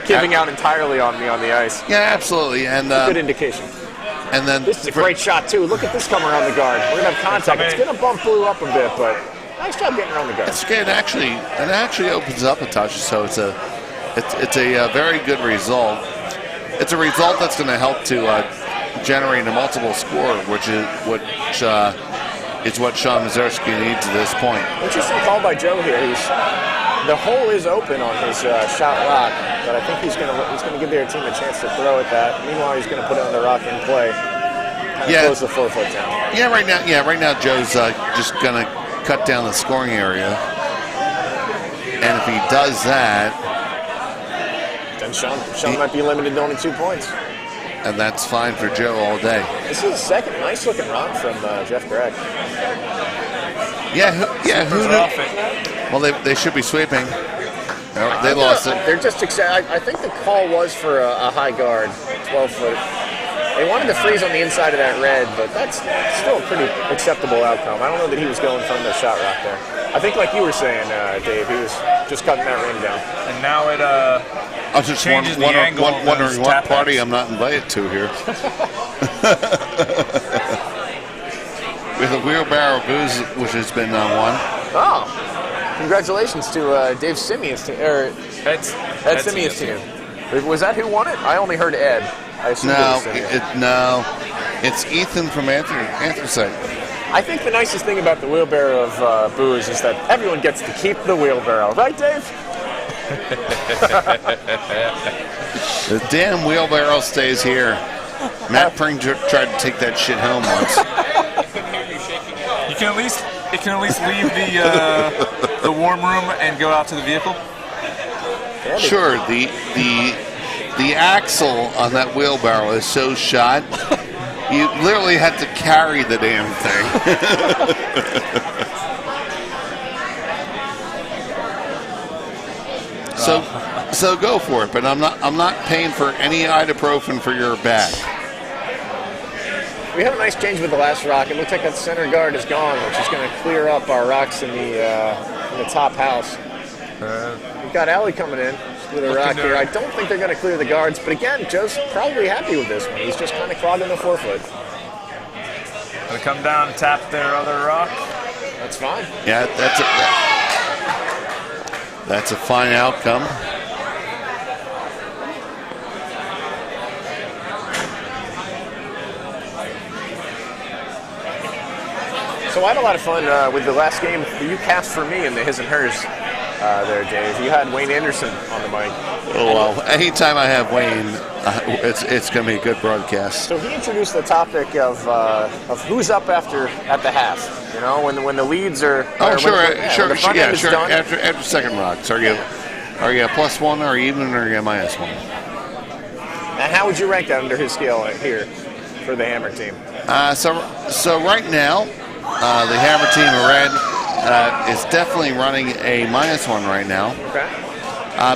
Speaker 2: giving out entirely on me on the ice.
Speaker 1: Yeah, absolutely. And
Speaker 2: good indication.
Speaker 1: And then
Speaker 2: this is a great shot too. Look at this come around the guard. We're gonna have contact. It's gonna bump Blue up a bit, but nice job getting around the guard.
Speaker 1: It actually opens up a touch, so it's a very good result. It's a result that's going to help to generate a multiple score, which is what Sean Mazurski needs at this point.
Speaker 2: Interesting call by Joe here. The hole is open on his shot rock, but I think he's going to give their team a chance to throw at that. Meanwhile, he's going to put it on the rock in play. Close the 4 foot down.
Speaker 1: Yeah, right now Joe's just going to cut down the scoring area, and if he does that,
Speaker 2: then Sean might be limited to only 2 points.
Speaker 1: And that's fine for Joe all day.
Speaker 2: This is a second nice looking rock from Jeff Gregg.
Speaker 1: Who knew? Well, they should be sweeping. They lost it.
Speaker 2: They're just I think the call was for a high guard, 12 foot. They wanted to freeze on the inside of that red, but that's still a pretty acceptable outcome. I don't know that he was going from the shot rock there. I think, like you were saying, Dave, he was just cutting that ring down.
Speaker 3: And now it
Speaker 1: I was just
Speaker 3: changes the angle of
Speaker 1: wondering what
Speaker 3: tap
Speaker 1: party
Speaker 3: backs.
Speaker 1: I'm not invited to here. With a wheelbarrow of booze, which has been won.
Speaker 2: Oh, congratulations to Dave Simeon's team, or Ed Simeon's team. Was that who won it? I only heard Ed. I assume
Speaker 1: it's Ethan from Anthracite.
Speaker 2: I think the nicest thing about the wheelbarrow of booze is that everyone gets to keep the wheelbarrow, right, Dave?
Speaker 1: The damn wheelbarrow stays here. Matt Pring tried to take that shit home once.
Speaker 3: You can at least leave the warm room and go out to the vehicle.
Speaker 1: Sure, the axle on that wheelbarrow is so shot, you literally have to carry the damn thing. So go for it, but I'm not paying for any ibuprofen for your back.
Speaker 2: We have a nice change with the last rock. It looks like that center guard is gone, which is going to clear up our rocks in the top house. We've got Allie coming in with a rock here. I don't think they're going to clear the guards, but again, Joe's probably happy with this one. He's just kind of clogging the 4 foot.
Speaker 3: Gonna come down and tap their other rock.
Speaker 2: That's fine.
Speaker 1: Yeah, that's a fine outcome.
Speaker 2: So I had a lot of fun with the last game that you cast for me in the his and hers there, Dave. You had Wayne Anderson on the mic.
Speaker 1: Oh, well, anytime I have Wayne, it's going to be a good broadcast.
Speaker 2: So he introduced the topic of who's up at the half. You know, when the leads are.
Speaker 1: Sure.
Speaker 2: Done.
Speaker 1: After second rock, so are you a +1 or even, or are you a -1?
Speaker 2: And how would you rank that under his scale here for the Hammer team?
Speaker 1: So right now, the Hammer team in red is definitely running a -1 right now.
Speaker 2: Okay.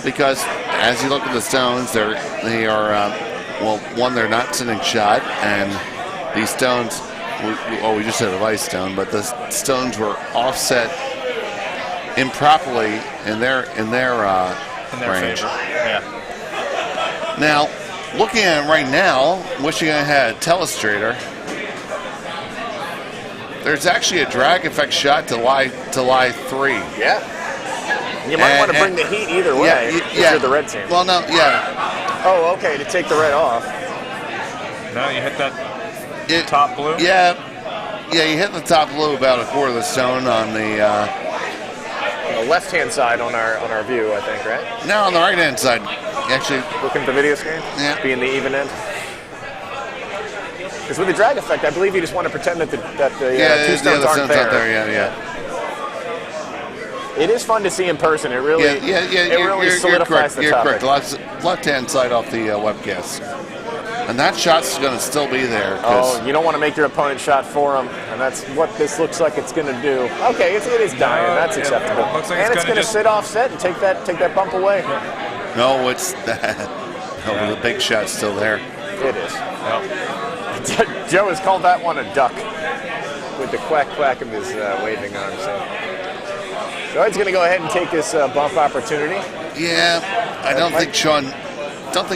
Speaker 1: Because as you look at the stones, they are well, one, they're not sitting shot, and these stones, we just had a vice stone, but the stones were offset improperly in their range.
Speaker 3: favor. Yeah.
Speaker 1: Now, looking at it right now, wishing I had a telestrator. There's actually a drag effect shot to lie 3.
Speaker 2: Yeah. You might want to bring the heat either way if you're the red team.
Speaker 1: Well, no, yeah.
Speaker 2: Oh, okay, to take the red off.
Speaker 3: No, you hit that top blue?
Speaker 1: Yeah, you hit the top blue about a quarter of the stone on the
Speaker 2: left-hand side on our view, I think, right?
Speaker 1: No, on the right-hand side. Actually,
Speaker 2: looking at the video screen?
Speaker 1: Yeah.
Speaker 2: Being the even end? Because with the drag effect, I believe you just want to pretend that the two stones aren't there.
Speaker 1: Yeah.
Speaker 2: It is fun to see in person. It really, solidifies the topic.
Speaker 1: You're correct. Left-hand side off the webcast. And that shot's going to still be there.
Speaker 2: Oh, you don't want to make your opponent shot for him, and that's what this looks like it's going to do. Okay, it is dying. That's acceptable.
Speaker 3: Looks like
Speaker 2: and it's going to sit offset and take that bump away.
Speaker 1: No, it's that. No, the big shot's still there.
Speaker 2: It is. Joe has called that one a duck with the quack quack of his waving arm. So he's going to go ahead and take this bump opportunity.
Speaker 1: Yeah, I don't think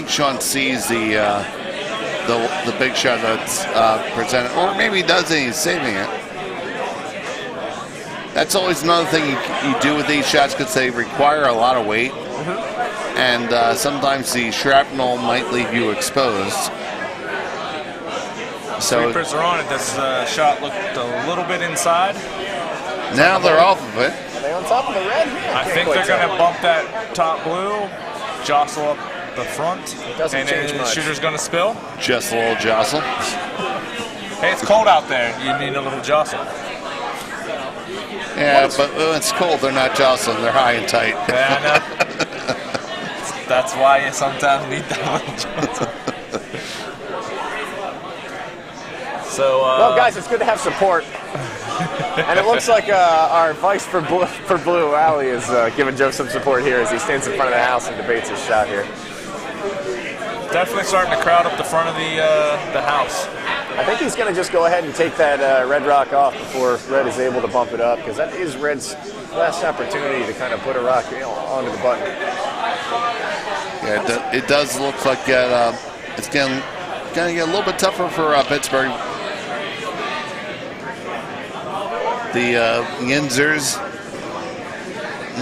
Speaker 1: Sean sees the big shot that's presented, or maybe he does and he's saving it. That's always another thing you do with these shots because they require a lot of weight, and sometimes the shrapnel might leave you exposed. So
Speaker 3: Sweepers are on it. This shot looked a little bit inside.
Speaker 1: Now they're off of it.
Speaker 2: Are they on top of the red?
Speaker 3: I think they're going to bump that top blue, jostle up the front,
Speaker 2: and then
Speaker 3: the shooter's going to spill.
Speaker 1: Just a little jostle.
Speaker 3: Hey, it's cold out there. You need a little jostle.
Speaker 1: Yeah, but when it's cold, they're not jostling. They're high and tight.
Speaker 3: Yeah, I know. That's why you sometimes need that little jostle. So,
Speaker 2: well, guys, it's good to have support. And it looks like our vice for blue, Ali, is giving Joe some support here as he stands in front of the house and debates his shot here.
Speaker 3: Definitely starting to crowd up the front of the house.
Speaker 2: I think he's going to just go ahead and take that red rock off before red is able to bump it up, because that is red's last opportunity to kind of put a rock onto the button.
Speaker 1: Yeah, it does look like it's going to get a little bit tougher for Pittsburgh. The Yinzers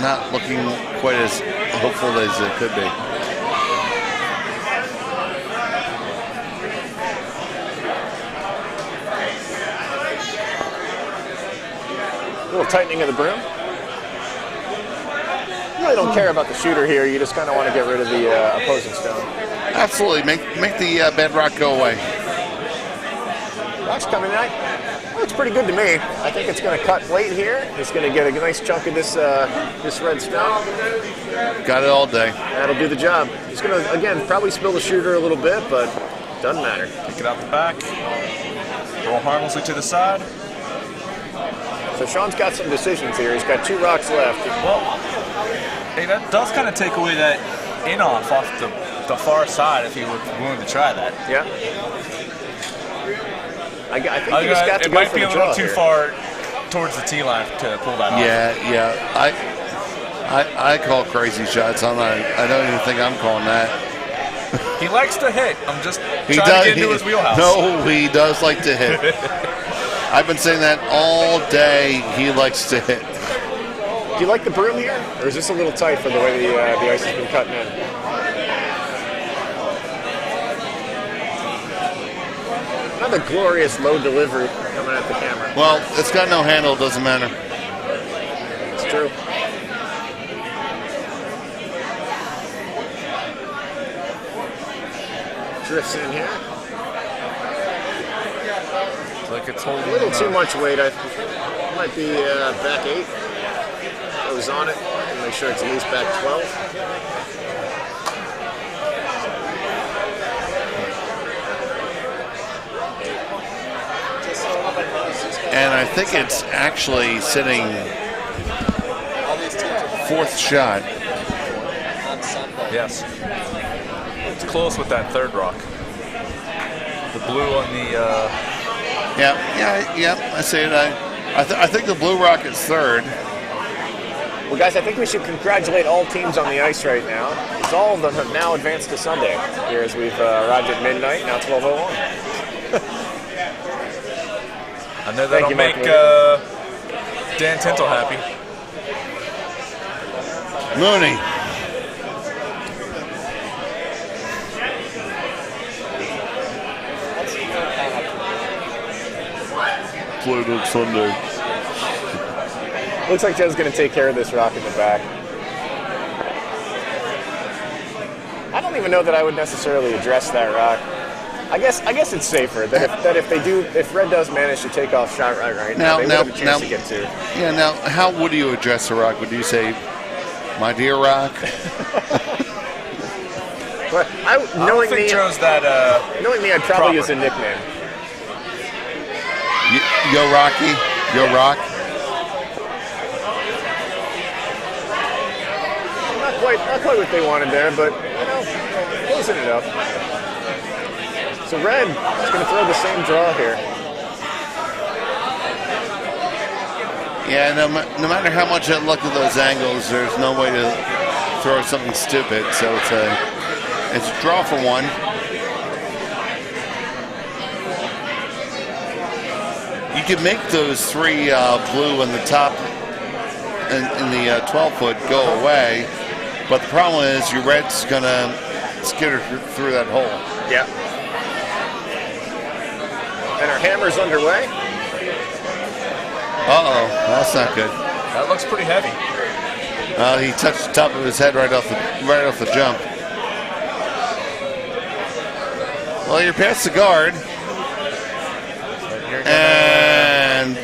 Speaker 1: not looking quite as hopeful as it could be.
Speaker 2: A little tightening of the broom. You really don't care about the shooter here. You just kind of want to get rid of the opposing stone.
Speaker 1: Absolutely. Make the bedrock go away.
Speaker 2: Rock's coming out. Looks pretty good to me. I think it's going to cut late here. It's going to get a nice chunk of this red stone.
Speaker 1: Got it all day.
Speaker 2: That'll do the job. He's going to, again, probably spill the shooter a little bit, but doesn't matter.
Speaker 3: Take it out the back. Roll harmlessly to the side.
Speaker 2: So Sean's got some decisions here. He's got 2 rocks left.
Speaker 3: Well, hey, that does kind of take away that in-off off the far side if he were willing to try that.
Speaker 2: Yeah. I think you just got to
Speaker 3: it
Speaker 2: go
Speaker 3: might
Speaker 2: for
Speaker 3: be
Speaker 2: the
Speaker 3: a little
Speaker 2: draw
Speaker 3: too
Speaker 2: here.
Speaker 3: far towards the tee line to pull that off.
Speaker 1: Yeah. I call crazy shots. I don't even think I'm calling that.
Speaker 3: He likes to hit. I'm just trying to get into his wheelhouse.
Speaker 1: No, he does like to hit. I've been saying that all day. He likes to hit.
Speaker 2: Do you like the broom here, or is this a little tight for the way the ice has been cutting in? Another glorious low delivery coming at the camera.
Speaker 1: Well, it's got no handle. Doesn't matter.
Speaker 2: It's true. Drifts in here.
Speaker 3: Like it's holding
Speaker 2: A little too much weight. Might be back 8. Goes on it. And make sure it's at least back 12.
Speaker 1: think it's actually sitting 4th shot.
Speaker 3: Yes. It's close with that third rock. The blue on the...
Speaker 1: Yeah, I see it. I think the blue rock is 3rd.
Speaker 2: Well, guys, I think we should congratulate all teams on the ice right now, because all of them have now advanced to Sunday, here as we've arrived at midnight, now 12:01.
Speaker 3: I know that'll make Dan Tintle happy.
Speaker 1: Mooney. Played on Sunday.
Speaker 2: Looks like Joe's going to take care of this rock in the back. I don't even know that I would necessarily address that rock. I guess it's safer that if Red does manage to take off shot right now, they would have a chance to get 2.
Speaker 1: Yeah. Now, how would you address the rock? Would you say, "My dear rock"?
Speaker 2: But
Speaker 3: knowing me, Joe's that.
Speaker 2: Knowing me, I'd probably use a nickname.
Speaker 1: Yo, Rocky. Yo, Rock.
Speaker 2: Not quite what they wanted there, but closing it up. So Red is going to throw the same draw here.
Speaker 1: Yeah, no matter how much I look at those angles, there's no way to throw something stupid. So it's a draw for 1. You can make those 3 blue in the top in the 12-foot go away, but the problem is your red's gonna skitter through that hole.
Speaker 2: Yeah. And our hammer's underway.
Speaker 1: Uh-oh, that's not good.
Speaker 3: That looks pretty heavy.
Speaker 1: He touched the top of his head right off the jump. Well, you're past the guard. And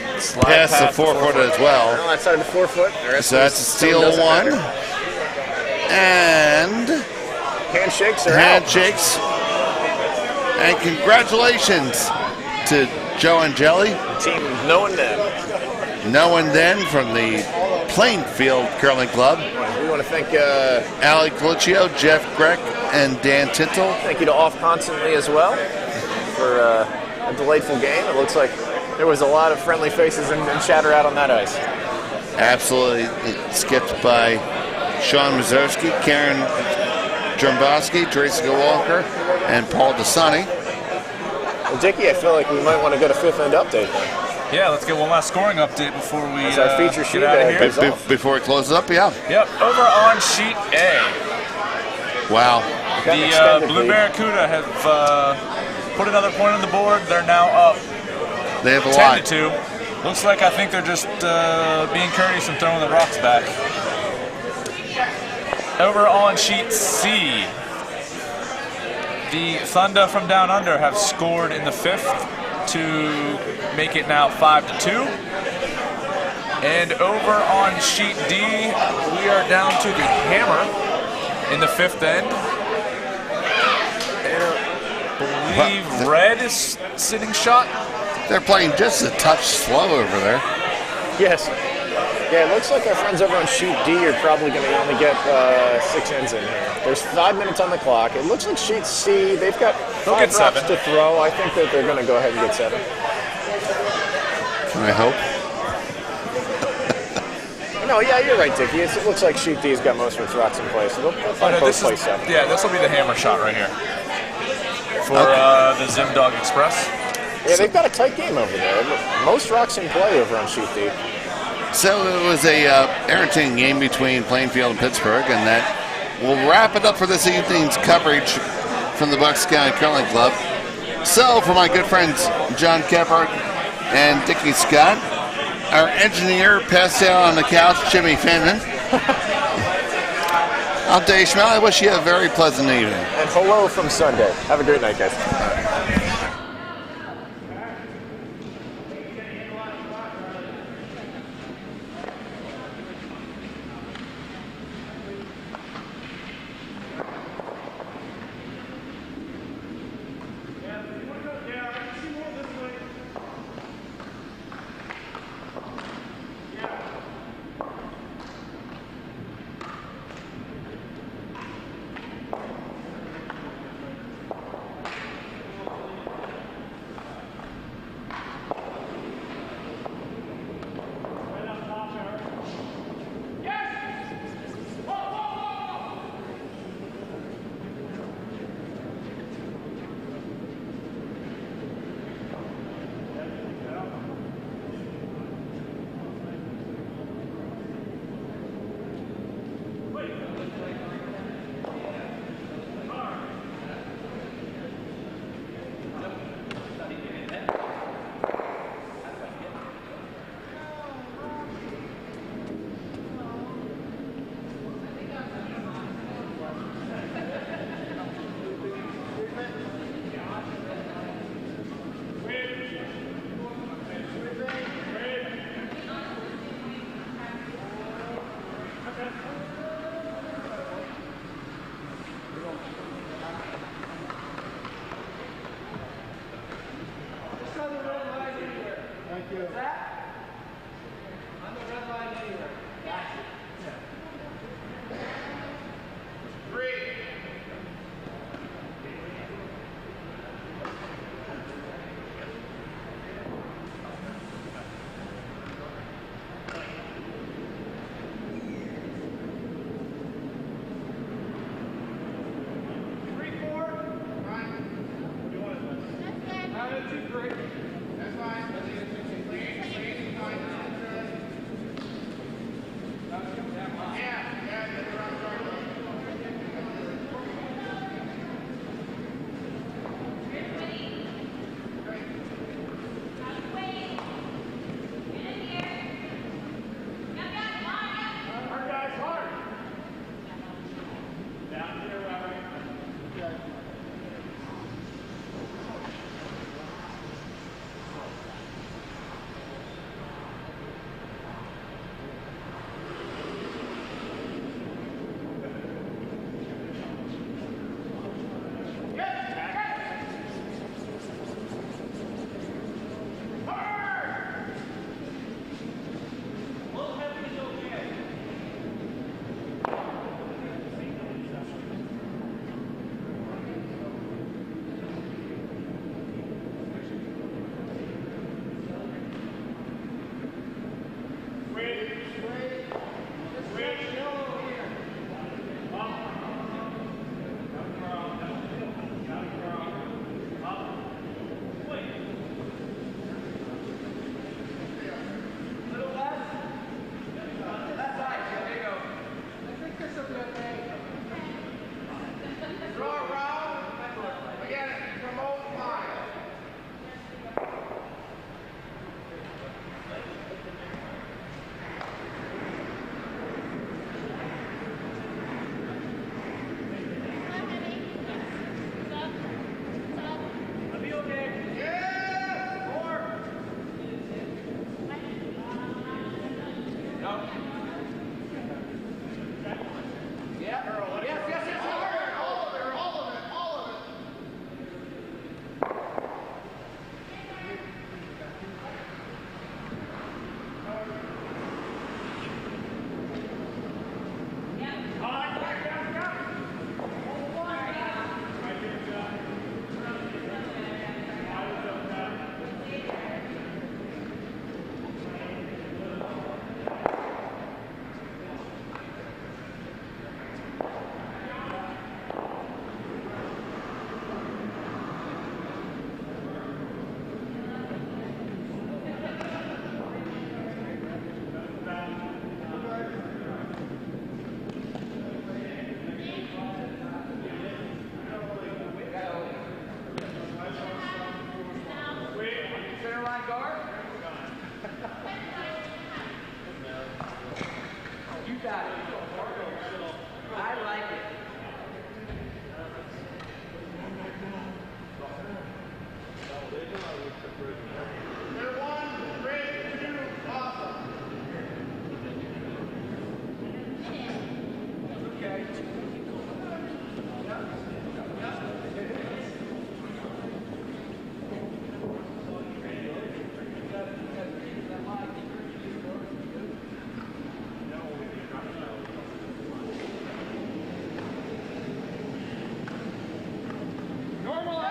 Speaker 1: past the 4-foot as well.
Speaker 2: No, outside the 4-foot.
Speaker 1: So that's a steal 1. And
Speaker 2: handshakes are
Speaker 1: handshakes. And congratulations to Joe and Jelly.
Speaker 2: Team No and Then.
Speaker 1: No and Then from the Plainfield Curling Club.
Speaker 2: We want to thank
Speaker 1: Ali Galuccio, Jeff Greck, and Dan Tintle.
Speaker 2: Thank you to Off Constantly as well for a delightful game. It looks like there was a lot of friendly faces and chatter out on that ice.
Speaker 1: Absolutely. Skipped by Sean Mazurski, Karen Dromboski, Tracy Walker, and Paul Dasani.
Speaker 2: Well, Dickie, I feel like we might want to get a 5th end update then.
Speaker 3: Yeah, let's get one last scoring update before we
Speaker 2: our feature sheet
Speaker 3: get out of here.
Speaker 1: Before it closes up, yeah.
Speaker 3: Yep, over on sheet A.
Speaker 1: Wow.
Speaker 3: The Blue Barracuda have put another point on the board. They're now up
Speaker 1: They have a
Speaker 3: 10-2. Looks like I think they're just being courteous and throwing the rocks back. Over on sheet C, the Thunder from Down Under have scored in the 5th to make it now 5-2. And over on sheet D, we are down to the Hammer in the 5th end. I believe Red is sitting shot.
Speaker 1: They're playing just a touch slow over there.
Speaker 2: Yes. Yeah, it looks like our friends over on sheet D are probably going to only get 6 ends in here. There's 5 minutes on the clock. It looks like sheet C, they've got 5 drops to throw. I think that they're going to go ahead and get 7.
Speaker 1: I hope.
Speaker 2: No, yeah, you're right, Dickie. It looks like sheet D's got most of its rocks in place. So they'll probably both play 7.
Speaker 3: Yeah, this will be the Hammer shot right here for the Zim Dog Express.
Speaker 2: Yeah, they've got a tight game over there. Most rocks in play over on sheet D.
Speaker 1: So it was a entertaining game between Plainfield and Pittsburgh, and that will wrap it up for this evening's coverage from the Bucks County Curling Club. So for my good friends John Kephart and Dickie Scott, our engineer passed out on the couch, Jimmy Fenton. I'm Dave Schmel. I wish you a very pleasant evening.
Speaker 2: And hello from Sunday. Have a great night, guys.
Speaker 4: Normal.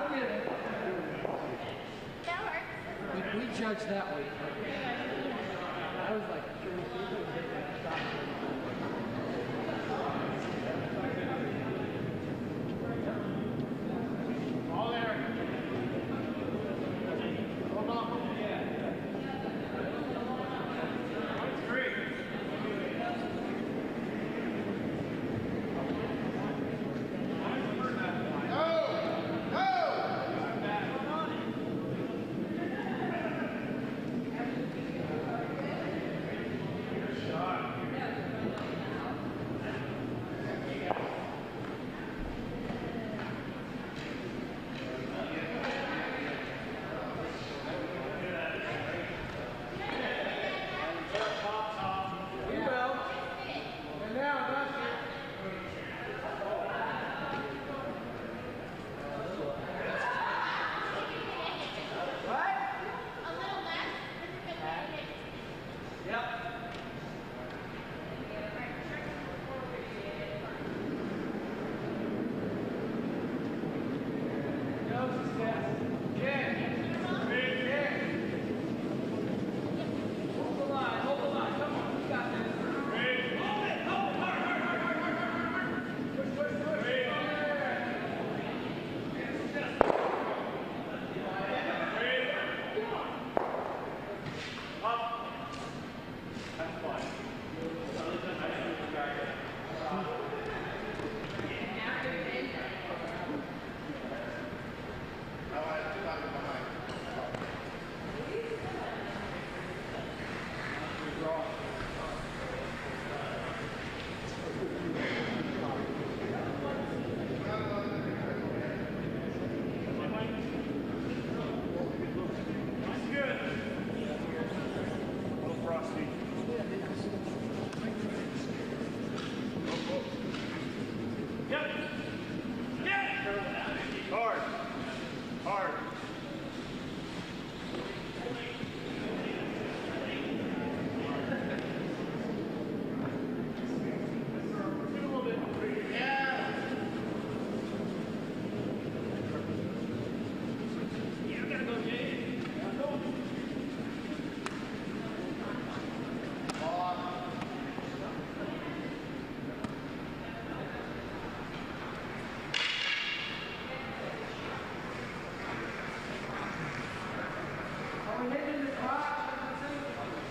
Speaker 4: We judged that way. I was like, all there. Hold on. That's great.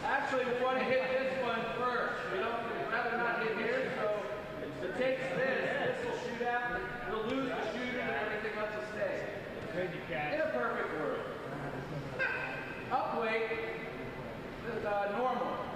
Speaker 4: Actually, we want to hit this one first. We'd rather not hit here, so it takes this will shoot out, we'll lose the shooter and everything else will stay. In a perfect world. Up weight, normal.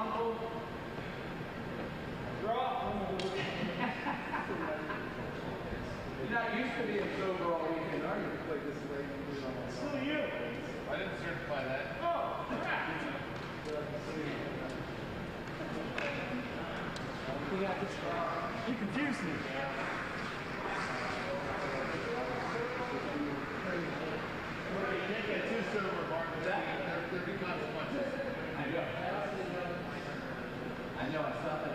Speaker 4: uncle. Draw. You're not used to being sober all weekend, are you? Like this way. Still you.
Speaker 1: I didn't certify that.
Speaker 4: Oh, crap. You confused me. You can't get too sober, Martin.
Speaker 1: There'd be consequences.
Speaker 4: I know. I know. I saw that.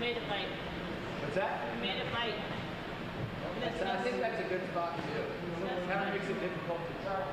Speaker 5: made it bite.
Speaker 4: What's that?
Speaker 5: You made it bite.
Speaker 4: I think that's a good spot to do. Kind of makes it difficult to tell.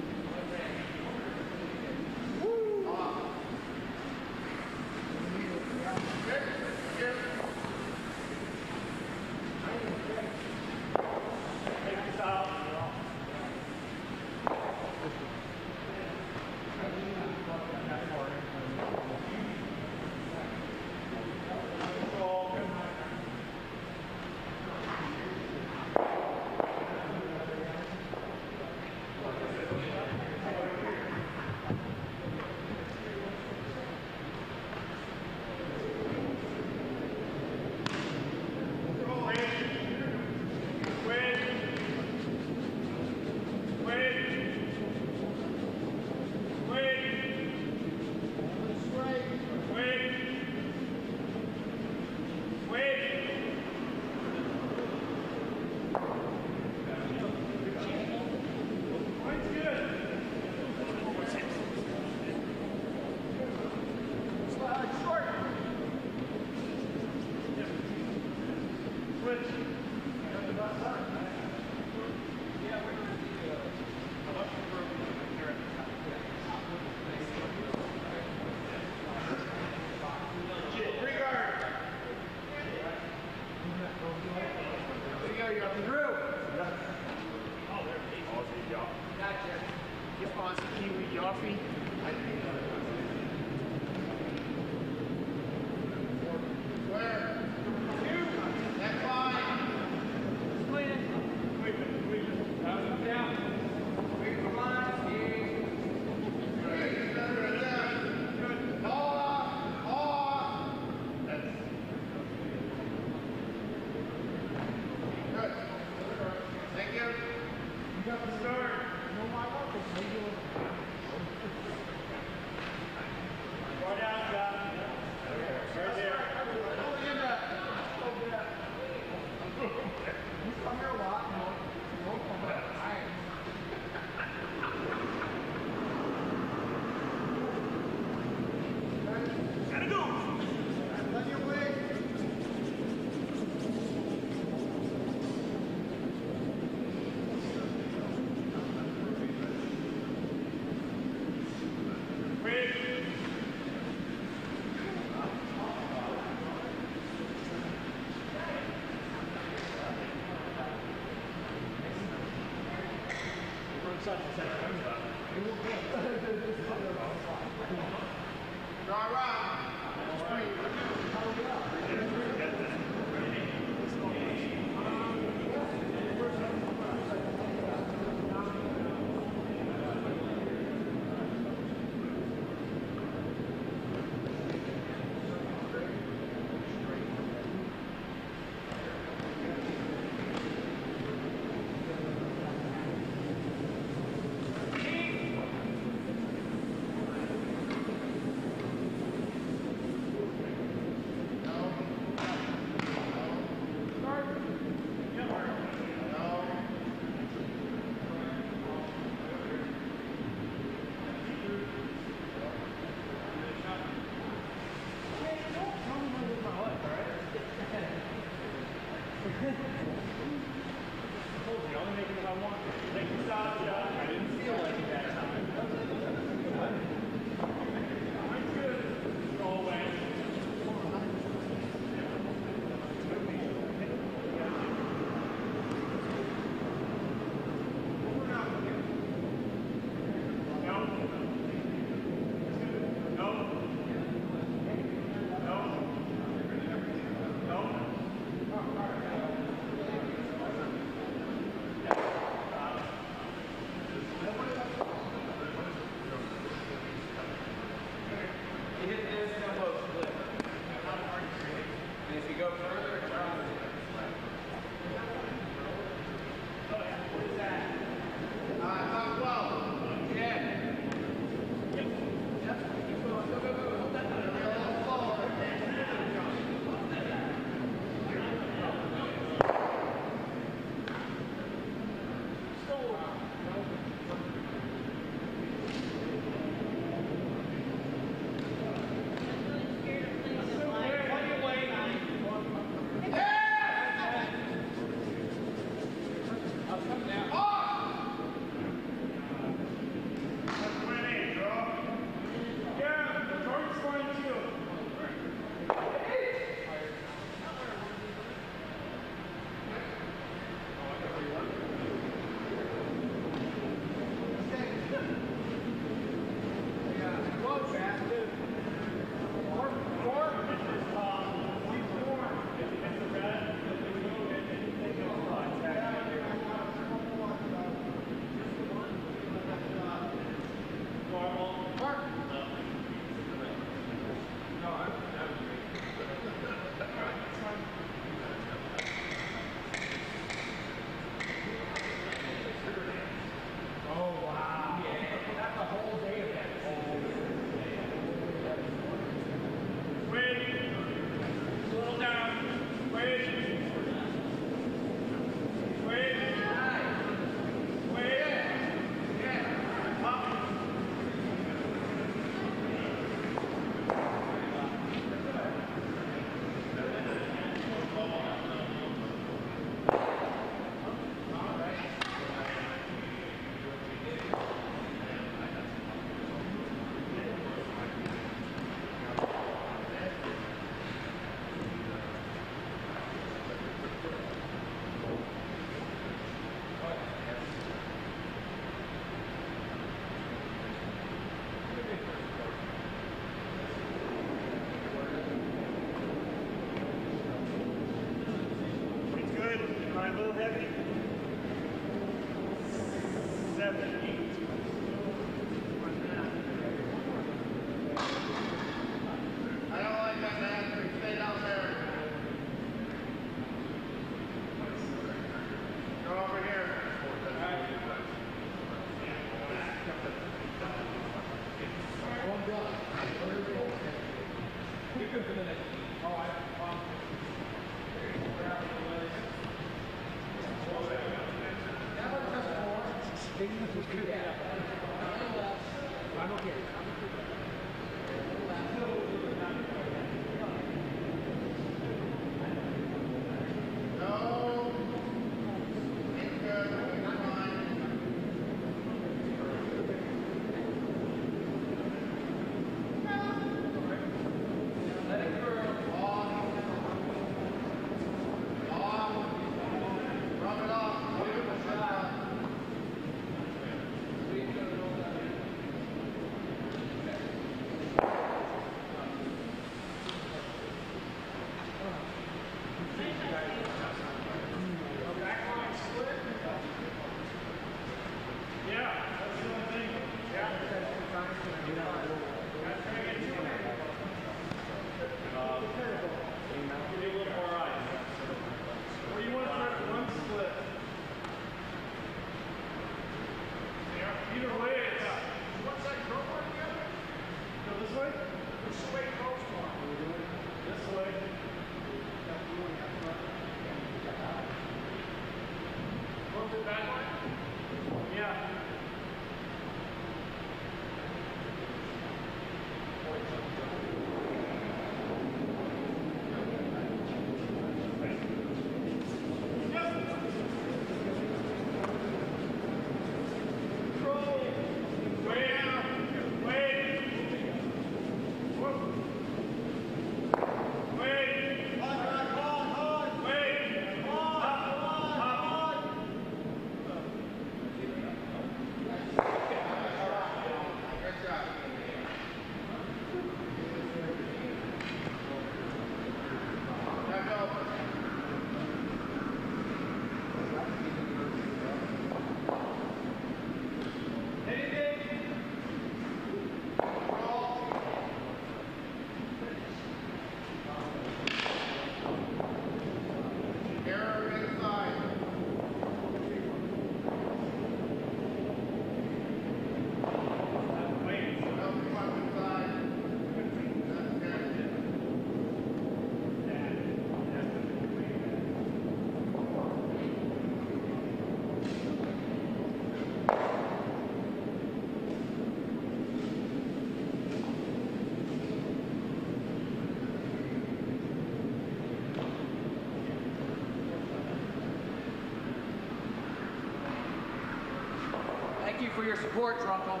Speaker 4: Thank you for your support, Drunkle.